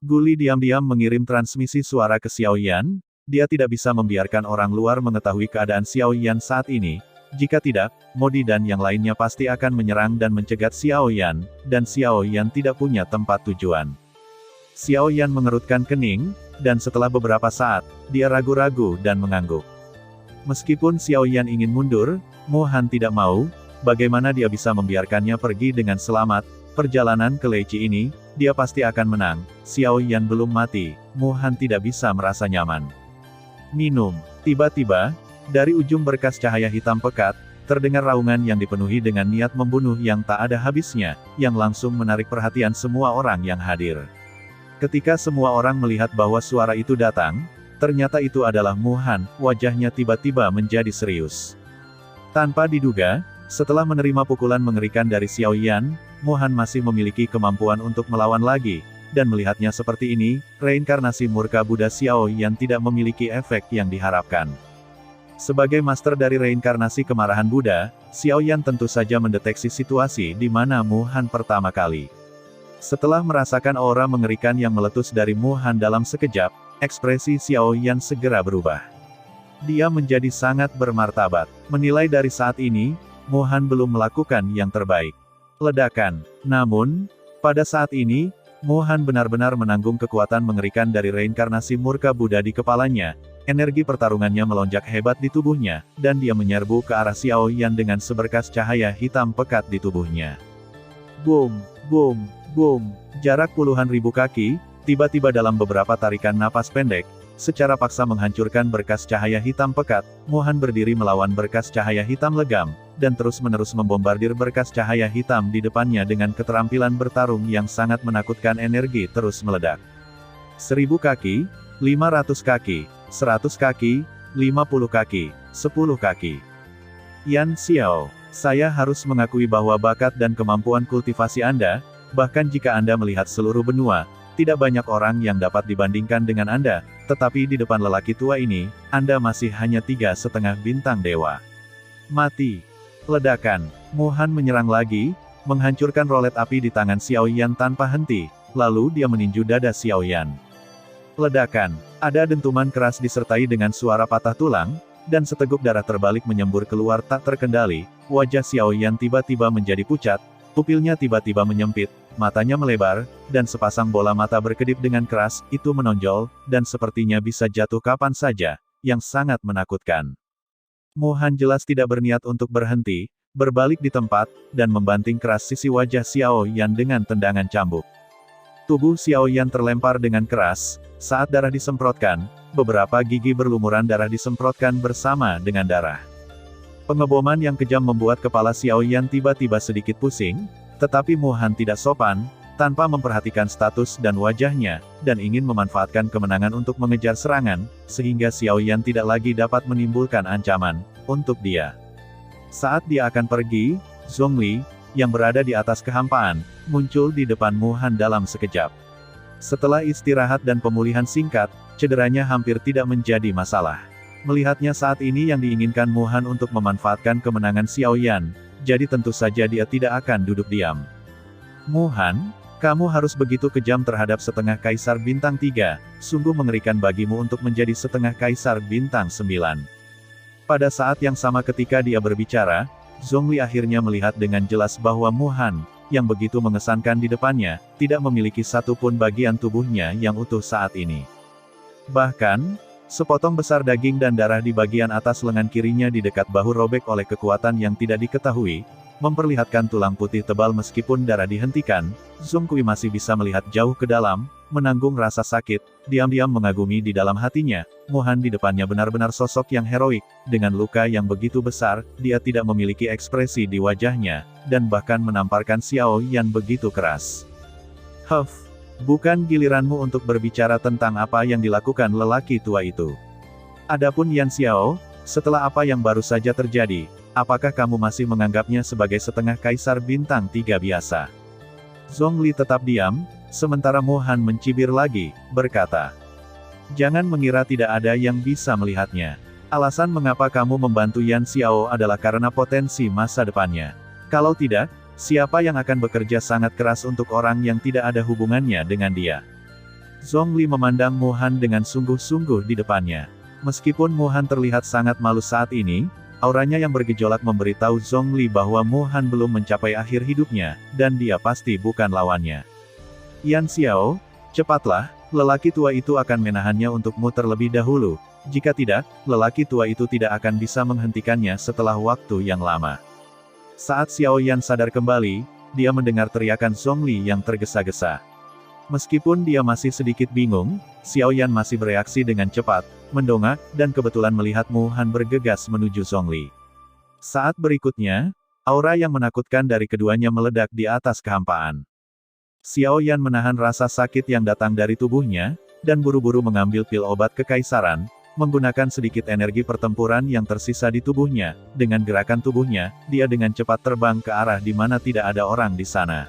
Guli diam-diam mengirim transmisi suara ke Xiao Yan. Dia tidak bisa membiarkan orang luar mengetahui keadaan Xiao Yan saat ini. Jika tidak, Modi dan yang lainnya pasti akan menyerang dan mencegat Xiao Yan, dan Xiao Yan tidak punya tempat tujuan. Xiao Yan mengerutkan kening, dan setelah beberapa saat, dia ragu-ragu dan mengangguk. Meskipun Xiao Yan ingin mundur, Mu Han tidak mau. Bagaimana dia bisa membiarkannya pergi dengan selamat? Perjalanan ke Leci ini, dia pasti akan menang. Xiao Yan belum mati, Mu Han tidak bisa merasa nyaman. Minum. Tiba-tiba, dari ujung berkas cahaya hitam pekat, terdengar raungan yang dipenuhi dengan niat membunuh yang tak ada habisnya, yang langsung menarik perhatian semua orang yang hadir. Ketika semua orang melihat bahwa suara itu datang, ternyata itu adalah Mu Han, wajahnya tiba-tiba menjadi serius. Tanpa diduga, setelah menerima pukulan mengerikan dari Xiao Yan, Mu Han masih memiliki kemampuan untuk melawan lagi, dan melihatnya seperti ini, reinkarnasi murka Buddha Xiao Yan tidak memiliki efek yang diharapkan. Sebagai master dari reinkarnasi kemarahan Buddha, Xiao Yan tentu saja mendeteksi situasi di mana Mu Han pertama kali. Setelah merasakan aura mengerikan yang meletus dari Mu Han dalam sekejap, ekspresi Xiao Yan segera berubah. Dia menjadi sangat bermartabat. Menilai dari saat ini, Mu Han belum melakukan yang terbaik. Ledakan. Namun, pada saat ini, Mu Han benar-benar menanggung kekuatan mengerikan dari reinkarnasi murka Buddha di kepalanya. Energi pertarungannya melonjak hebat di tubuhnya, dan dia menyerbu ke arah Xiao Yan dengan seberkas cahaya hitam pekat di tubuhnya. Boom, boom, boom. Jarak puluhan ribu kaki, tiba-tiba dalam beberapa tarikan napas pendek, secara paksa menghancurkan berkas cahaya hitam pekat. Mu Han berdiri melawan berkas cahaya hitam legam, dan terus-menerus membombardir berkas cahaya hitam di depannya dengan keterampilan bertarung yang sangat menakutkan. Energi terus meledak. 1000 kaki, 500 kaki, 100 kaki, 50 kaki, 10 kaki. Yan Xiao, saya harus mengakui bahwa bakat dan kemampuan kultivasi Anda, bahkan jika Anda melihat seluruh benua, tidak banyak orang yang dapat dibandingkan dengan Anda, tetapi di depan lelaki tua ini, Anda masih hanya 3,5 bintang dewa. Mati. Ledakan. Mu Han menyerang lagi, menghancurkan rolet api di tangan Xiao Yan tanpa henti, lalu dia meninju dada Xiao Yan. Ledakan. Ada dentuman keras disertai dengan suara patah tulang, dan seteguk darah terbalik menyembur keluar tak terkendali. Wajah Xiao Yan tiba-tiba menjadi pucat, pupilnya tiba-tiba menyempit, matanya melebar, dan sepasang bola mata berkedip dengan keras, itu menonjol, dan sepertinya bisa jatuh kapan saja, yang sangat menakutkan. Mu Han jelas tidak berniat untuk berhenti, berbalik di tempat, dan membanting keras sisi wajah Xiao Yan dengan tendangan cambuk. Tubuh Xiao Yan terlempar dengan keras, saat darah disemprotkan, beberapa gigi berlumuran darah disemprotkan bersama dengan darah. Pengeboman yang kejam membuat kepala Xiao Yan tiba-tiba sedikit pusing, tetapi Mu Han tidak sopan, tanpa memperhatikan status dan wajahnya, dan ingin memanfaatkan kemenangan untuk mengejar serangan, sehingga Xiao Yan tidak lagi dapat menimbulkan ancaman untuk dia. Saat dia akan pergi, Zhongli, yang berada di atas kehampaan, muncul di depan Mu Han dalam sekejap. Setelah istirahat dan pemulihan singkat, cederanya hampir tidak menjadi masalah. Melihatnya saat ini yang diinginkan Mu Han untuk memanfaatkan kemenangan Xiao Yan, jadi tentu saja dia tidak akan duduk diam. Mu Han, Kamu harus begitu kejam terhadap setengah kaisar bintang 3, sungguh mengerikan bagimu untuk menjadi setengah kaisar bintang 9. Pada saat yang sama ketika dia berbicara, Zhongli akhirnya melihat dengan jelas bahwa Mu Han, yang begitu mengesankan di depannya, tidak memiliki satu pun bagian tubuhnya yang utuh saat ini. Bahkan, sepotong besar daging dan darah di bagian atas lengan kirinya di dekat bahu robek oleh kekuatan yang tidak diketahui, memperlihatkan tulang putih tebal meskipun darah dihentikan. Zhong Kui masih bisa melihat jauh ke dalam, menanggung rasa sakit, diam-diam mengagumi di dalam hatinya. Mu Han di depannya benar-benar sosok yang heroik, dengan luka yang begitu besar, dia tidak memiliki ekspresi di wajahnya, dan bahkan menamparkan Xiao Yan begitu keras. Bukan giliranmu untuk berbicara tentang apa yang dilakukan lelaki tua itu. Adapun Yan Xiao, setelah apa yang baru saja terjadi, apakah kamu masih menganggapnya sebagai setengah kaisar bintang 3 biasa? Zhongli tetap diam, sementara Mu Han mencibir lagi, berkata, "Jangan mengira tidak ada yang bisa melihatnya. Alasan mengapa kamu membantu Yan Xiao adalah karena potensi masa depannya. Kalau tidak, siapa yang akan bekerja sangat keras untuk orang yang tidak ada hubungannya dengan dia?" Zhongli memandang Mu Han dengan sungguh-sungguh di depannya. Meskipun Mu Han terlihat sangat malu saat ini, auranya yang bergejolak memberitahu Zhongli bahwa Mu Han belum mencapai akhir hidupnya, dan dia pasti bukan lawannya. "Yan Xiao, cepatlah, lelaki tua itu akan menahannya untukmu terlebih dahulu. Jika tidak, lelaki tua itu tidak akan bisa menghentikannya setelah waktu yang lama." Saat Xiao Yan sadar kembali, dia mendengar teriakan Zhongli yang tergesa-gesa. Meskipun dia masih sedikit bingung, Xiao Yan masih bereaksi dengan cepat, mendongak, dan kebetulan melihat Mu Han bergegas menuju Zhongli. Saat berikutnya, aura yang menakutkan dari keduanya meledak di atas kehampaan. Xiao Yan menahan rasa sakit yang datang dari tubuhnya, dan buru-buru mengambil pil obat kekaisaran, menggunakan sedikit energi pertempuran yang tersisa di tubuhnya. Dengan gerakan tubuhnya, dia dengan cepat terbang ke arah di mana tidak ada orang di sana.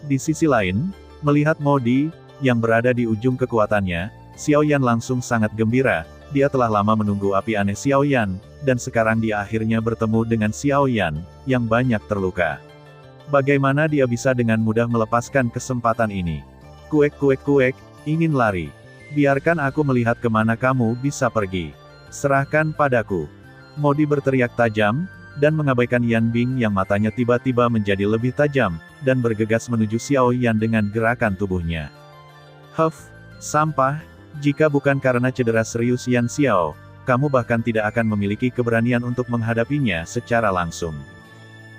Di sisi lain, melihat Modi, yang berada di ujung kekuatannya, Xiao Yan langsung sangat gembira. Dia telah lama menunggu api aneh Xiao Yan, dan sekarang dia akhirnya bertemu dengan Xiao Yan, yang banyak terluka. Bagaimana dia bisa dengan mudah melepaskan kesempatan ini? Kuek, ingin lari. Biarkan aku melihat kemana kamu bisa pergi. Serahkan padaku. Modi berteriak tajam, dan mengabaikan Yan Bing yang matanya tiba-tiba menjadi lebih tajam, dan bergegas menuju Xiao Yan dengan gerakan tubuhnya. Sampah, jika bukan karena cedera serius Yan Xiao, kamu bahkan tidak akan memiliki keberanian untuk menghadapinya secara langsung.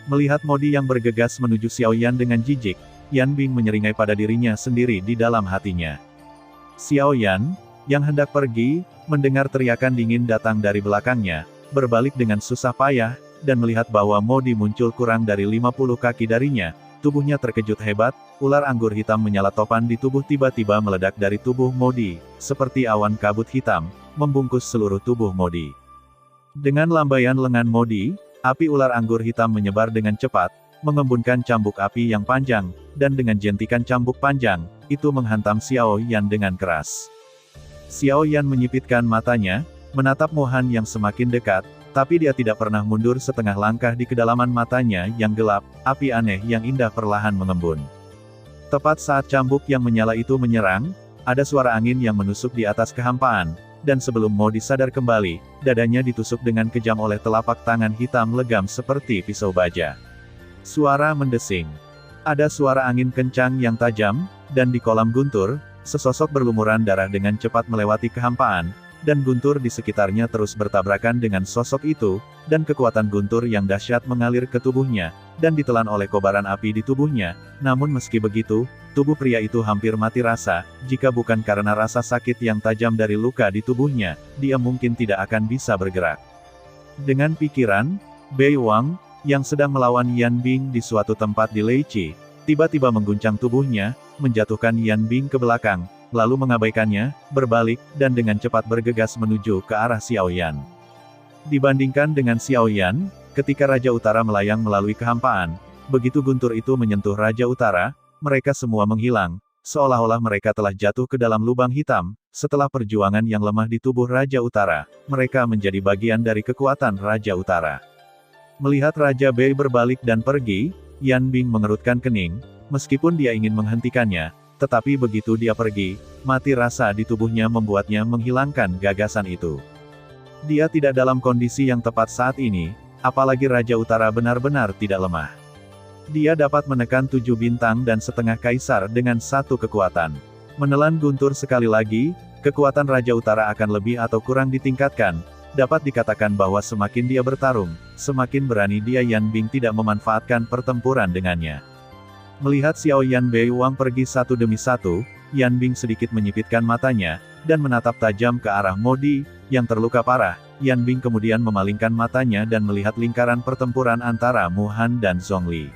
Melihat Modi yang bergegas menuju Xiao Yan dengan jijik, Yan Bing menyeringai pada dirinya sendiri di dalam hatinya. Xiao Yan, yang hendak pergi, mendengar teriakan dingin datang dari belakangnya, berbalik dengan susah payah, dan melihat bahwa Modi muncul kurang dari 50 kaki darinya. Tubuhnya terkejut hebat, ular anggur hitam menyala topan di tubuh tiba-tiba meledak dari tubuh Modi, seperti awan kabut hitam, membungkus seluruh tubuh Modi. Dengan lambaian lengan Modi, api ular anggur hitam menyebar dengan cepat, mengembunkan cambuk api yang panjang, dan dengan jentikan cambuk panjang, itu menghantam Xiao Yan dengan keras. Xiao Yan menyipitkan matanya, menatap Mu Han yang semakin dekat, tapi dia tidak pernah mundur setengah langkah di kedalaman matanya yang gelap, api aneh yang indah perlahan mengembun. Tepat saat cambuk yang menyala itu menyerang, ada suara angin yang menusuk di atas kehampaan, dan sebelum Modi sadar kembali, dadanya ditusuk dengan kejam oleh telapak tangan hitam legam seperti pisau baja. Suara mendesing. Ada suara angin kencang yang tajam, dan di kolam guntur, sesosok berlumuran darah dengan cepat melewati kehampaan, dan guntur di sekitarnya terus bertabrakan dengan sosok itu, dan kekuatan guntur yang dahsyat mengalir ke tubuhnya, dan ditelan oleh kobaran api di tubuhnya. Namun meski begitu, tubuh pria itu hampir mati rasa, jika bukan karena rasa sakit yang tajam dari luka di tubuhnya, dia mungkin tidak akan bisa bergerak. Dengan pikiran, Bei Wang, yang sedang melawan Yan Bing di suatu tempat di Leichi, tiba-tiba mengguncang tubuhnya, menjatuhkan Yan Bing ke belakang, lalu mengabaikannya, berbalik, dan dengan cepat bergegas menuju ke arah Xiao Yan. Dibandingkan dengan Xiao Yan, ketika Raja Utara melayang melalui kehampaan, begitu guntur itu menyentuh Raja Utara, mereka semua menghilang, seolah-olah mereka telah jatuh ke dalam lubang hitam. Setelah perjuangan yang lemah di tubuh Raja Utara, mereka menjadi bagian dari kekuatan Raja Utara. Melihat Raja Bei berbalik dan pergi, Yan Bing mengerutkan kening, Meskipun dia ingin menghentikannya, tetapi begitu dia pergi, mati rasa di tubuhnya membuatnya menghilangkan gagasan itu. Dia tidak dalam kondisi yang tepat saat ini, apalagi Raja Utara benar-benar tidak lemah. Dia dapat menekan 7 bintang dan setengah kaisar dengan satu kekuatan. Menelan guntur sekali lagi, kekuatan Raja Utara akan lebih atau kurang ditingkatkan. Dapat dikatakan bahwa semakin dia bertarung, semakin berani dia. Yan Bing tidak memanfaatkan pertempuran dengannya. Melihat Xiao Yan Bei Wang pergi satu demi satu, Yan Bing sedikit menyipitkan matanya, dan menatap tajam ke arah Modi, yang terluka parah. Yan Bing kemudian memalingkan matanya dan melihat lingkaran pertempuran antara Mu Han dan Zhongli.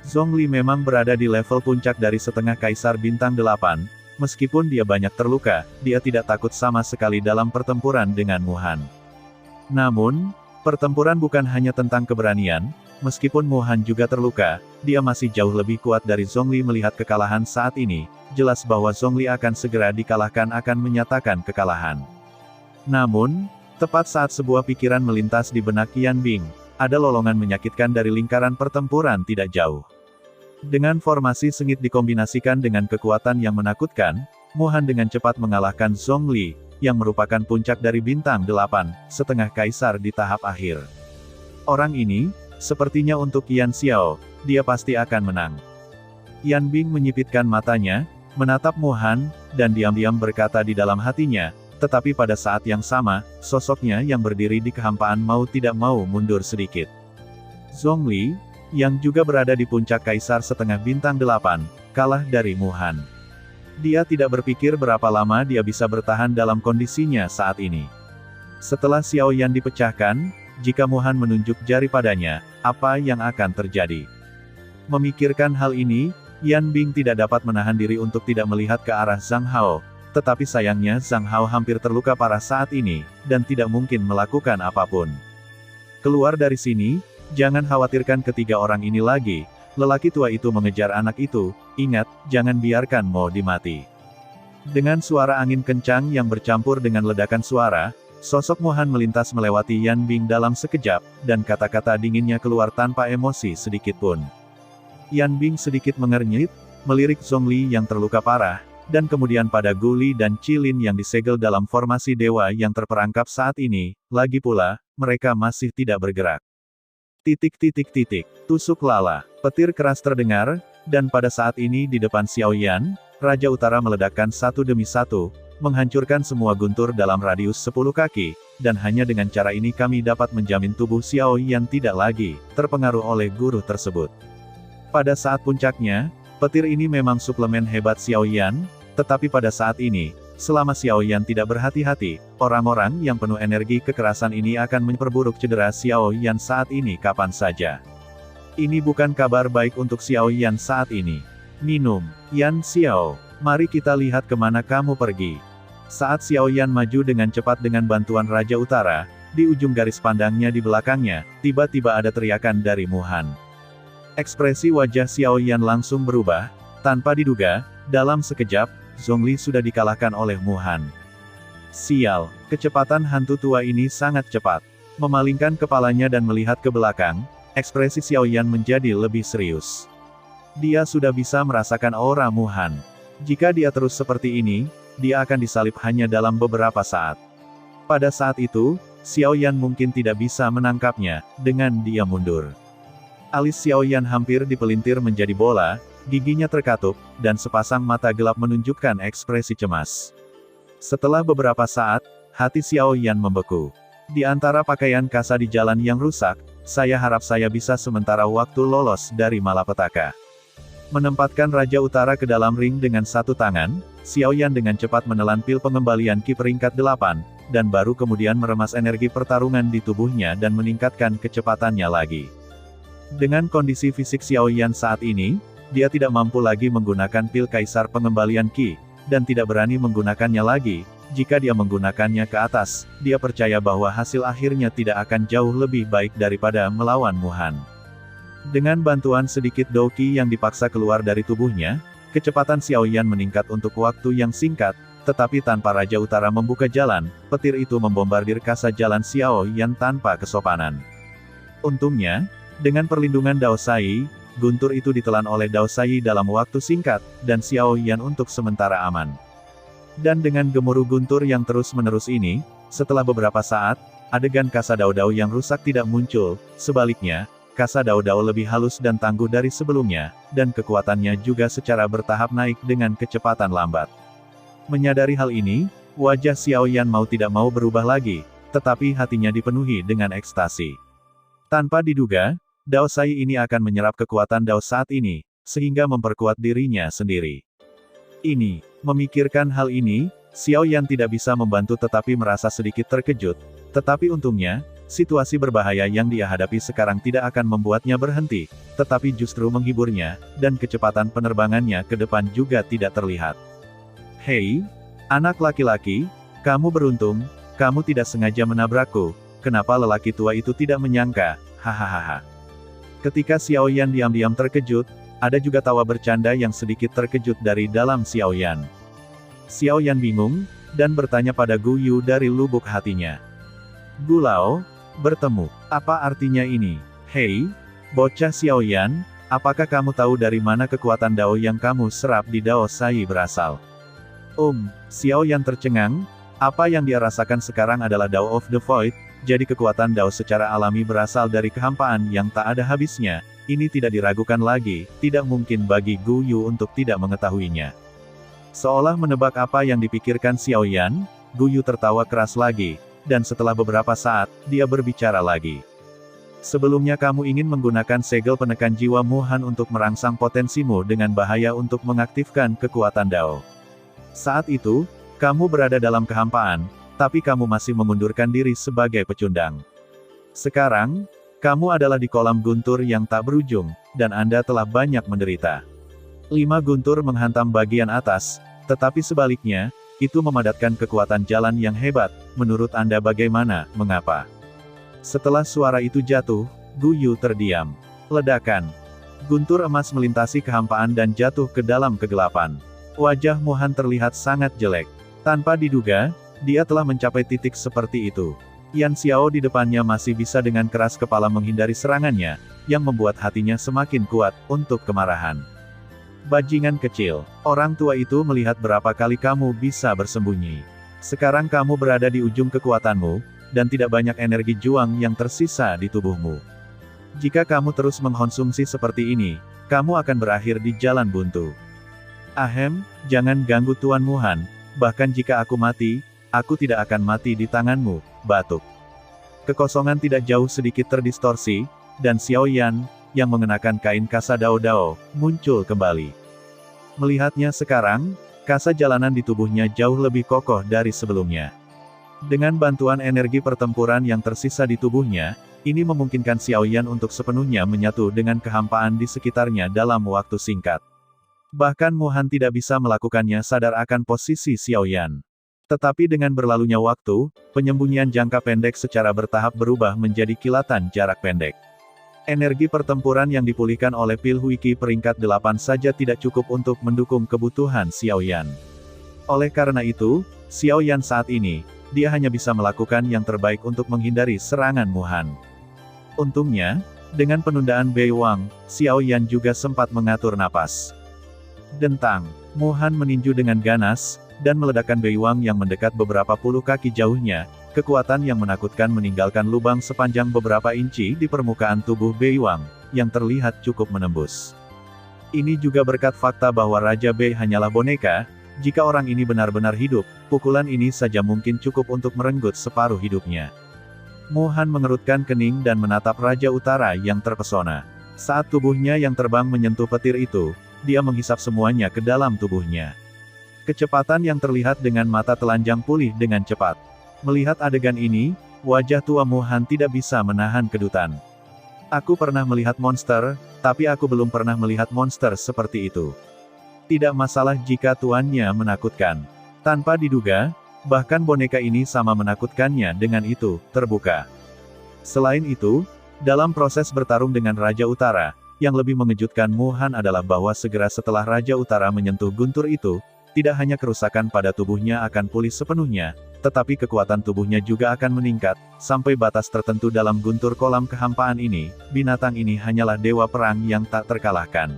Zhongli memang berada di level puncak dari setengah kaisar bintang 8, meskipun dia banyak terluka, dia tidak takut sama sekali dalam pertempuran dengan Mu Han. Namun, pertempuran bukan hanya tentang keberanian. Meskipun Mu Han juga terluka, dia masih jauh lebih kuat dari Zhongli. Melihat kekalahan saat ini, jelas bahwa Zhongli akan segera dikalahkan, akan menyatakan kekalahan. Namun, tepat saat sebuah pikiran melintas di benak Yan Bing, ada lolongan menyakitkan dari lingkaran pertempuran tidak jauh. Dengan formasi sengit dikombinasikan dengan kekuatan yang menakutkan, Mu Han dengan cepat mengalahkan Zhongli, yang merupakan puncak dari bintang 8, setengah kaisar di tahap akhir. Orang ini, sepertinya untuk Yan Xiao, dia pasti akan menang. Yan Bing menyipitkan matanya, menatap Mu Han, dan diam-diam berkata di dalam hatinya, tetapi pada saat yang sama, sosoknya yang berdiri di kehampaan mau tidak mau mundur sedikit. Zhongli, yang juga berada di puncak kaisar setengah bintang 8, kalah dari Mu Han. Dia tidak berpikir berapa lama dia bisa bertahan dalam kondisinya saat ini. Setelah Xiao Yan dipecahkan, jika Mu Han menunjuk jari padanya, apa yang akan terjadi? Memikirkan hal ini, Yan Bing tidak dapat menahan diri untuk tidak melihat ke arah Zhang Hao, tetapi sayangnya Zhang Hao hampir terluka parah saat ini, dan tidak mungkin melakukan apapun. Keluar dari sini, jangan khawatirkan ketiga orang ini lagi. Lelaki tua itu mengejar anak itu, ingat, jangan biarkan Modi mati. Dengan suara angin kencang yang bercampur dengan ledakan suara, sosok Mu Han melintas melewati Yan Bing dalam sekejap, dan kata-kata dinginnya keluar tanpa emosi sedikitpun. Yan Bing sedikit mengernyit, melirik Zhongli yang terluka parah, dan kemudian pada Guli dan Qilin yang disegel dalam formasi dewa yang terperangkap saat ini. Lagi pula, mereka masih tidak bergerak. Tusuk lala, petir keras terdengar, dan pada saat ini di depan Xiao Yan, Raja Utara meledakkan satu demi satu, menghancurkan semua guntur dalam radius 10 kaki, dan hanya dengan cara ini kami dapat menjamin tubuh Xiao Yan tidak lagi terpengaruh oleh guru tersebut. Pada saat puncaknya, petir ini memang suplemen hebat Xiao Yan, tetapi pada saat ini, selama Xiao Yan tidak berhati-hati, orang-orang yang penuh energi kekerasan ini akan memperburuk cedera Xiao Yan saat ini kapan saja. Ini bukan kabar baik untuk Xiao Yan saat ini. Minum, Yan Xiao, mari kita lihat kemana kamu pergi. Saat Xiao Yan maju dengan cepat dengan bantuan Raja Utara, di ujung garis pandangnya di belakangnya, tiba-tiba ada teriakan dari Mu Han. Ekspresi wajah Xiao Yan langsung berubah, tanpa diduga, dalam sekejap, Zhongli sudah dikalahkan oleh Mu Han. Sial, kecepatan hantu tua ini sangat cepat. Memalingkan kepalanya dan melihat ke belakang, ekspresi Xiao Yan menjadi lebih serius. Dia sudah bisa merasakan aura Mu Han. Jika dia terus seperti ini, dia akan disalib hanya dalam beberapa saat. Pada saat itu, Xiao Yan mungkin tidak bisa menangkapnya, dengan dia mundur. Alis Xiao Yan hampir dipelintir menjadi bola, giginya terkatup, dan sepasang mata gelap menunjukkan ekspresi cemas. Setelah beberapa saat, hati Xiao Yan membeku. Di antara pakaian kasa di jalan yang rusak, saya harap saya bisa sementara waktu lolos dari malapetaka. Menempatkan Raja Utara ke dalam ring dengan satu tangan, Xiao Yan dengan cepat menelan pil pengembalian Qi peringkat 8, dan baru kemudian meremas energi pertarungan di tubuhnya dan meningkatkan kecepatannya lagi. Dengan kondisi fisik Xiao Yan saat ini, dia tidak mampu lagi menggunakan pil kaisar pengembalian Qi, dan tidak berani menggunakannya lagi. Jika dia menggunakannya ke atas, dia percaya bahwa hasil akhirnya tidak akan jauh lebih baik daripada melawan Mu Han. Dengan bantuan sedikit Douqi yang dipaksa keluar dari tubuhnya, kecepatan Xiao Yan meningkat untuk waktu yang singkat, tetapi tanpa Raja Utara membuka jalan, petir itu membombardir kasa jalan Xiao Yan tanpa kesopanan. Untungnya, dengan perlindungan Dao Sai, guntur itu ditelan oleh Dao Sai dalam waktu singkat, dan Xiao Yan untuk sementara aman. Dan dengan gemuruh guntur yang terus-menerus ini, setelah beberapa saat, adegan kasa Dao-Dao yang rusak tidak muncul, sebaliknya, kasa Dao-Dao lebih halus dan tangguh dari sebelumnya, dan kekuatannya juga secara bertahap naik dengan kecepatan lambat. Menyadari hal ini, wajah Xiao Yan mau tidak mau berubah lagi, tetapi hatinya dipenuhi dengan ekstasi. Tanpa diduga, Dao Sai ini akan menyerap kekuatan Dao saat ini, sehingga memperkuat dirinya sendiri. Memikirkan hal ini, Xiao Yan tidak bisa membantu tetapi merasa sedikit terkejut, tetapi untungnya, situasi berbahaya yang dia hadapi sekarang tidak akan membuatnya berhenti, tetapi justru menghiburnya, dan kecepatan penerbangannya ke depan juga tidak terlihat. Hei, anak laki-laki, kamu beruntung, kamu tidak sengaja menabrakku, kenapa lelaki tua itu tidak menyangka, hahaha. Ketika Xiao Yan diam-diam terkejut, ada juga tawa bercanda yang sedikit terkejut dari dalam Xiao Yan. Xiao Yan bingung, dan bertanya pada Gu Yu dari lubuk hatinya. Gu Lao, bertemu, apa artinya ini? Hei, bocah Xiao Yan, apakah kamu tahu dari mana kekuatan Dao yang kamu serap di Dao Sai berasal? Xiao Yan tercengang, apa yang dia rasakan sekarang adalah Dao of the Void, jadi kekuatan Dao secara alami berasal dari kehampaan yang tak ada habisnya. Ini tidak diragukan lagi, tidak mungkin bagi Gu Yu untuk tidak mengetahuinya. Seolah menebak apa yang dipikirkan Xiao Yan, Gu Yu tertawa keras lagi, dan setelah beberapa saat, dia berbicara lagi. Sebelumnya kamu ingin menggunakan segel penekan jiwa Muhan untuk merangsang potensimu dengan bahaya untuk mengaktifkan kekuatan Dao. Saat itu, kamu berada dalam kehampaan, tapi kamu masih mengundurkan diri sebagai pecundang. Sekarang, kamu adalah di kolam guntur yang tak berujung, dan Anda telah banyak menderita. 5 guntur menghantam bagian atas, tetapi sebaliknya, itu memadatkan kekuatan jalan yang hebat. Menurut Anda bagaimana, mengapa? Setelah suara itu jatuh, Gu Yu terdiam. Ledakan. Guntur emas melintasi kehampaan dan jatuh ke dalam kegelapan. Wajah Muhan terlihat sangat jelek. Tanpa diduga, dia telah mencapai titik seperti itu. Yan Xiao di depannya masih bisa dengan keras kepala menghindari serangannya, yang membuat hatinya semakin kuat, untuk kemarahan. Bajingan kecil, orang tua itu melihat berapa kali kamu bisa bersembunyi. Sekarang kamu berada di ujung kekuatanmu, dan tidak banyak energi juang yang tersisa di tubuhmu. Jika kamu terus mengkonsumsi seperti ini, kamu akan berakhir di jalan buntu. Ahem, jangan ganggu Tuan Muhan, bahkan jika aku mati, aku tidak akan mati di tanganmu, batuk. Kekosongan tidak jauh sedikit terdistorsi, dan Xiao Yan, yang mengenakan kain kasa Dao-Dao, muncul kembali. Melihatnya sekarang, kasa jalanan di tubuhnya jauh lebih kokoh dari sebelumnya. Dengan bantuan energi pertempuran yang tersisa di tubuhnya, ini memungkinkan Xiao Yan untuk sepenuhnya menyatu dengan kehampaan di sekitarnya dalam waktu singkat. Bahkan Muhan tidak bisa melakukannya sadar akan posisi Xiao Yan. Tetapi dengan berlalunya waktu, penyembunyian jangka pendek secara bertahap berubah menjadi kilatan jarak pendek. Energi pertempuran yang dipulihkan oleh Pil Huiki peringkat 8 saja tidak cukup untuk mendukung kebutuhan Xiao Yan. Oleh karena itu, Xiao Yan saat ini, dia hanya bisa melakukan yang terbaik untuk menghindari serangan Muhan. Untungnya, dengan penundaan Bei Wang, Xiao Yan juga sempat mengatur napas. Dentang, Muhan meninju dengan ganas, dan meledakkan Bei Wang yang mendekat beberapa puluh kaki jauhnya. Kekuatan yang menakutkan meninggalkan lubang sepanjang beberapa inci di permukaan tubuh Bei Wang, yang terlihat cukup menembus. Ini juga berkat fakta bahwa Raja Bei hanyalah boneka. Jika orang ini benar-benar hidup, pukulan ini saja mungkin cukup untuk merenggut separuh hidupnya. Muhan mengerutkan kening dan menatap Raja Utara yang terpesona. Saat tubuhnya yang terbang menyentuh petir itu, dia menghisap semuanya ke dalam tubuhnya. Kecepatan yang terlihat dengan mata telanjang pulih dengan cepat. Melihat adegan ini, wajah tua Muhan tidak bisa menahan kedutan. Aku pernah melihat monster, tapi aku belum pernah melihat monster seperti itu. Tidak masalah jika tuannya menakutkan. Tanpa diduga, bahkan boneka ini sama menakutkannya dengan itu, terbuka. Selain itu, dalam proses bertarung dengan Raja Utara, yang lebih mengejutkan Muhan adalah bahwa segera setelah Raja Utara menyentuh guntur itu, tidak hanya kerusakan pada tubuhnya akan pulih sepenuhnya, tetapi kekuatan tubuhnya juga akan meningkat, sampai batas tertentu dalam guntur kolam kehampaan ini. Binatang ini hanyalah dewa perang yang tak terkalahkan.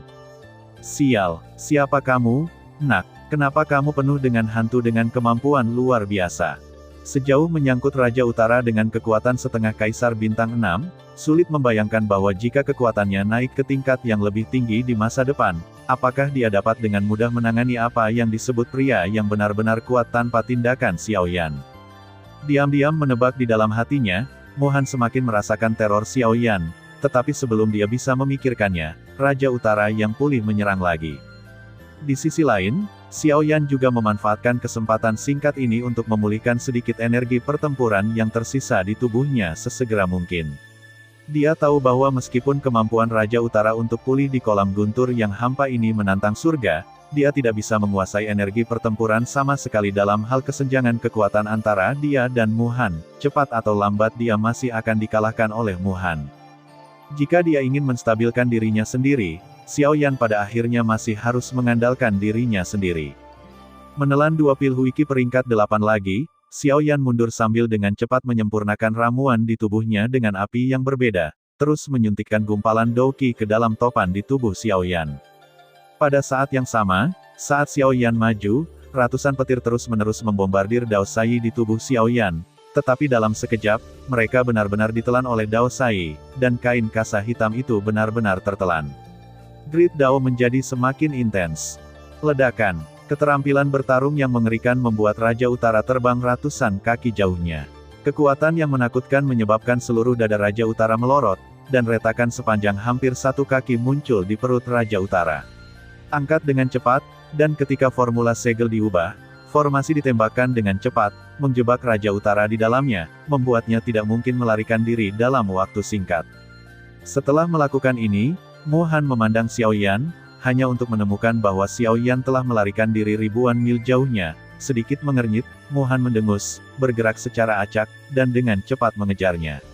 Sial, siapa kamu, nak? Kenapa kamu penuh dengan hantu dengan kemampuan luar biasa? Sejauh menyangkut Raja Utara dengan kekuatan setengah Kaisar Bintang 6, sulit membayangkan bahwa jika kekuatannya naik ke tingkat yang lebih tinggi di masa depan, apakah dia dapat dengan mudah menangani apa yang disebut pria yang benar-benar kuat tanpa tindakan Xiao Yan. Diam-diam menebak di dalam hatinya, Mo Han semakin merasakan teror Xiao Yan, tetapi sebelum dia bisa memikirkannya, Raja Utara yang pulih menyerang lagi. Di sisi lain, Xiao Yan juga memanfaatkan kesempatan singkat ini untuk memulihkan sedikit energi pertempuran yang tersisa di tubuhnya sesegera mungkin. Dia tahu bahwa meskipun kemampuan Raja Utara untuk pulih di kolam guntur yang hampa ini menantang surga, dia tidak bisa menguasai energi pertempuran sama sekali dalam hal kesenjangan kekuatan antara dia dan Mo Han. Cepat atau lambat dia masih akan dikalahkan oleh Mo Han. Jika dia ingin menstabilkan dirinya sendiri, Xiao Yan pada akhirnya masih harus mengandalkan dirinya sendiri. Menelan 2 pil Huiki peringkat 8 lagi, Xiao Yan mundur sambil dengan cepat menyempurnakan ramuan di tubuhnya dengan api yang berbeda, terus menyuntikkan gumpalan Douqi ke dalam topan di tubuh Xiao Yan. Pada saat yang sama, saat Xiao Yan maju, ratusan petir terus-menerus membombardir Dao Sai di tubuh Xiao Yan, tetapi dalam sekejap, mereka benar-benar ditelan oleh Dao Sai, dan kain kasa hitam itu benar-benar tertelan. Grid Dao menjadi semakin intens. Ledakan, keterampilan bertarung yang mengerikan membuat Raja Utara terbang ratusan kaki jauhnya. Kekuatan yang menakutkan menyebabkan seluruh dada Raja Utara melorot, dan retakan sepanjang hampir 1 kaki muncul di perut Raja Utara. Angkat dengan cepat, dan ketika formula segel diubah, formasi ditembakkan dengan cepat, menjebak Raja Utara di dalamnya, membuatnya tidak mungkin melarikan diri dalam waktu singkat. Setelah melakukan ini, Mo Han memandang Xiao Yan, hanya untuk menemukan bahwa Xiao Yan telah melarikan diri ribuan mil jauhnya. Sedikit mengernyit, Mo Han mendengus, bergerak secara acak, dan dengan cepat mengejarnya.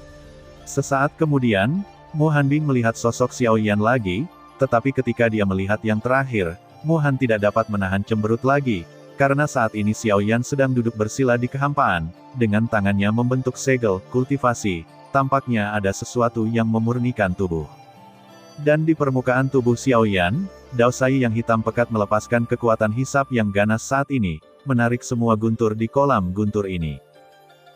Sesaat kemudian, Mo Han Bing melihat sosok Xiao Yan lagi, tetapi ketika dia melihat yang terakhir, Mo Han tidak dapat menahan cemberut lagi, karena saat ini Xiao Yan sedang duduk bersila di kehampaan, dengan tangannya membentuk segel kultivasi. Tampaknya ada sesuatu yang memurnikan tubuh. Dan di permukaan tubuh Xiao Yan, Dao Sai yang hitam pekat melepaskan kekuatan hisap yang ganas saat ini, menarik semua guntur di kolam guntur ini.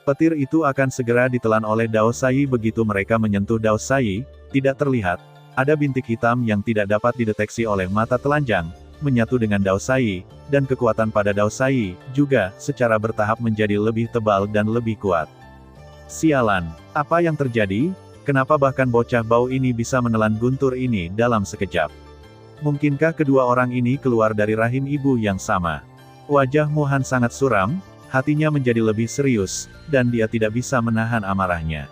Petir itu akan segera ditelan oleh Dao Sai begitu mereka menyentuh Dao Sai, tidak terlihat. Ada bintik hitam yang tidak dapat dideteksi oleh mata telanjang, menyatu dengan Dao Sai, dan kekuatan pada Dao Sai, juga, secara bertahap menjadi lebih tebal dan lebih kuat. Sialan, apa yang terjadi? Kenapa bahkan bocah bau ini bisa menelan guntur ini dalam sekejap? Mungkinkah kedua orang ini keluar dari rahim ibu yang sama? Wajah Mo Han sangat suram, hatinya menjadi lebih serius, dan dia tidak bisa menahan amarahnya.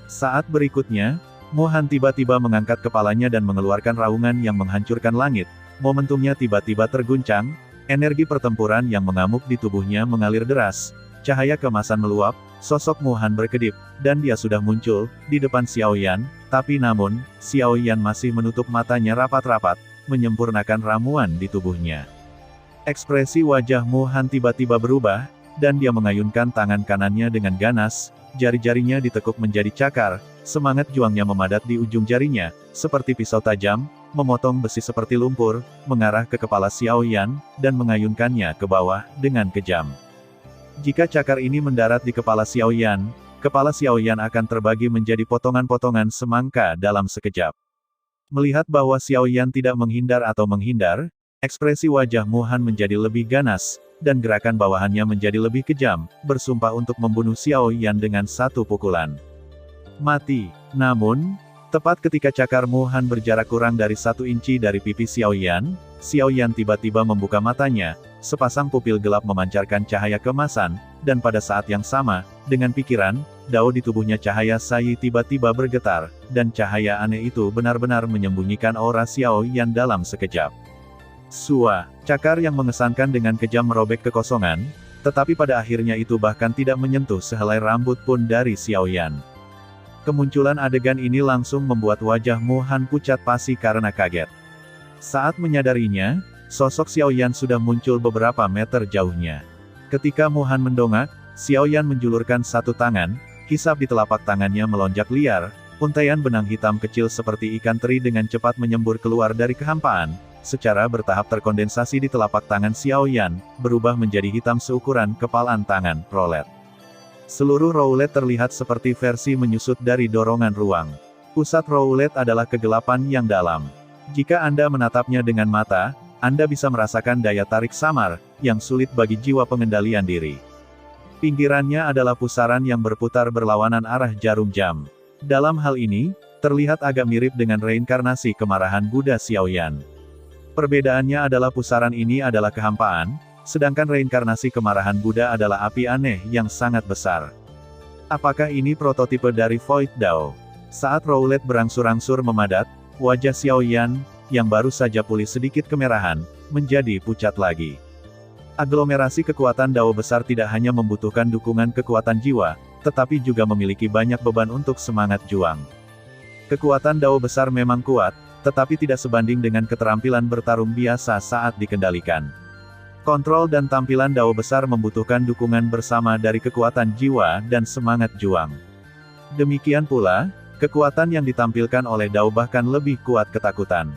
Saat berikutnya, Mo Han tiba-tiba mengangkat kepalanya dan mengeluarkan raungan yang menghancurkan langit. Momentumnya tiba-tiba terguncang, energi pertempuran yang mengamuk di tubuhnya mengalir deras, cahaya kemasan meluap, sosok Mo Han berkedip, dan dia sudah muncul di depan Xiao Yan, tapi namun, Xiao Yan masih menutup matanya rapat-rapat, menyempurnakan ramuan di tubuhnya. Ekspresi wajah Mo Han tiba-tiba berubah, dan dia mengayunkan tangan kanannya dengan ganas, jari-jarinya ditekuk menjadi cakar, semangat juangnya memadat di ujung jarinya, seperti pisau tajam, memotong besi seperti lumpur, mengarah ke kepala Xiao Yan, dan mengayunkannya ke bawah, dengan kejam. Jika cakar ini mendarat di kepala Xiao Yan akan terbagi menjadi potongan-potongan semangka dalam sekejap. Melihat bahwa Xiao Yan tidak menghindar atau menghindar, ekspresi wajah Mo Han menjadi lebih ganas, dan gerakan bawahannya menjadi lebih kejam, bersumpah untuk membunuh Xiao Yan dengan satu pukulan. Mati. Namun, tepat ketika cakar Mo Han berjarak kurang dari 1 inci dari pipi Xiao Yan tiba-tiba membuka matanya, sepasang pupil gelap memancarkan cahaya kemasan, dan pada saat yang sama, dengan pikiran, dao di tubuhnya cahaya Sai tiba-tiba bergetar, dan cahaya aneh itu benar-benar menyembunyikan aura Xiao Yan dalam sekejap. Sua, cakar yang mengesankan dengan kejam merobek kekosongan, tetapi pada akhirnya itu bahkan tidak menyentuh sehelai rambut pun dari Xiao Yan. Kemunculan adegan ini langsung membuat wajah Mo Han pucat pasi karena kaget. Saat menyadarinya, sosok Xiao Yan sudah muncul beberapa meter jauhnya. Ketika Mo Han mendongak, Xiaoyan menjulurkan satu tangan, hisap di telapak tangannya melonjak liar, untaian benang hitam kecil seperti ikan teri dengan cepat menyembur keluar dari kehampaan, secara bertahap terkondensasi di telapak tangan Xiaoyan, berubah menjadi hitam seukuran kepalan tangan, roulette. Seluruh roulette terlihat seperti versi menyusut dari dorongan ruang. Pusat roulette adalah kegelapan yang dalam. Jika Anda menatapnya dengan mata, Anda bisa merasakan daya tarik samar, yang sulit bagi jiwa pengendalian diri. Pinggirannya adalah pusaran yang berputar berlawanan arah jarum jam. Dalam hal ini, terlihat agak mirip dengan reinkarnasi kemarahan Buddha Xiaoyan. Perbedaannya adalah pusaran ini adalah kehampaan, sedangkan reinkarnasi kemarahan Buddha adalah api aneh yang sangat besar. Apakah ini prototipe dari Void Dao? Saat roulette berangsur-angsur memadat, wajah Xiaoyan, yang baru saja pulih sedikit kemerahan, menjadi pucat lagi. Aglomerasi kekuatan Dao besar tidak hanya membutuhkan dukungan kekuatan jiwa, tetapi juga memiliki banyak beban untuk semangat juang. Kekuatan Dao besar memang kuat, tetapi tidak sebanding dengan keterampilan bertarung biasa saat dikendalikan. Kontrol dan tampilan Dao besar membutuhkan dukungan bersama dari kekuatan jiwa dan semangat juang. Demikian pula, kekuatan yang ditampilkan oleh Dao bahkan lebih kuat ketakutan.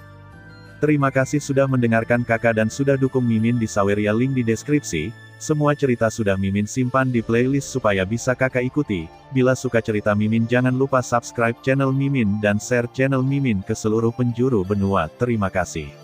Terima kasih sudah mendengarkan kakak dan sudah dukung Mimin di Saweria, link di deskripsi. Semua cerita sudah Mimin simpan di playlist supaya bisa kakak ikuti. Bila suka cerita Mimin jangan lupa subscribe channel Mimin dan share channel Mimin ke seluruh penjuru benua. Terima kasih.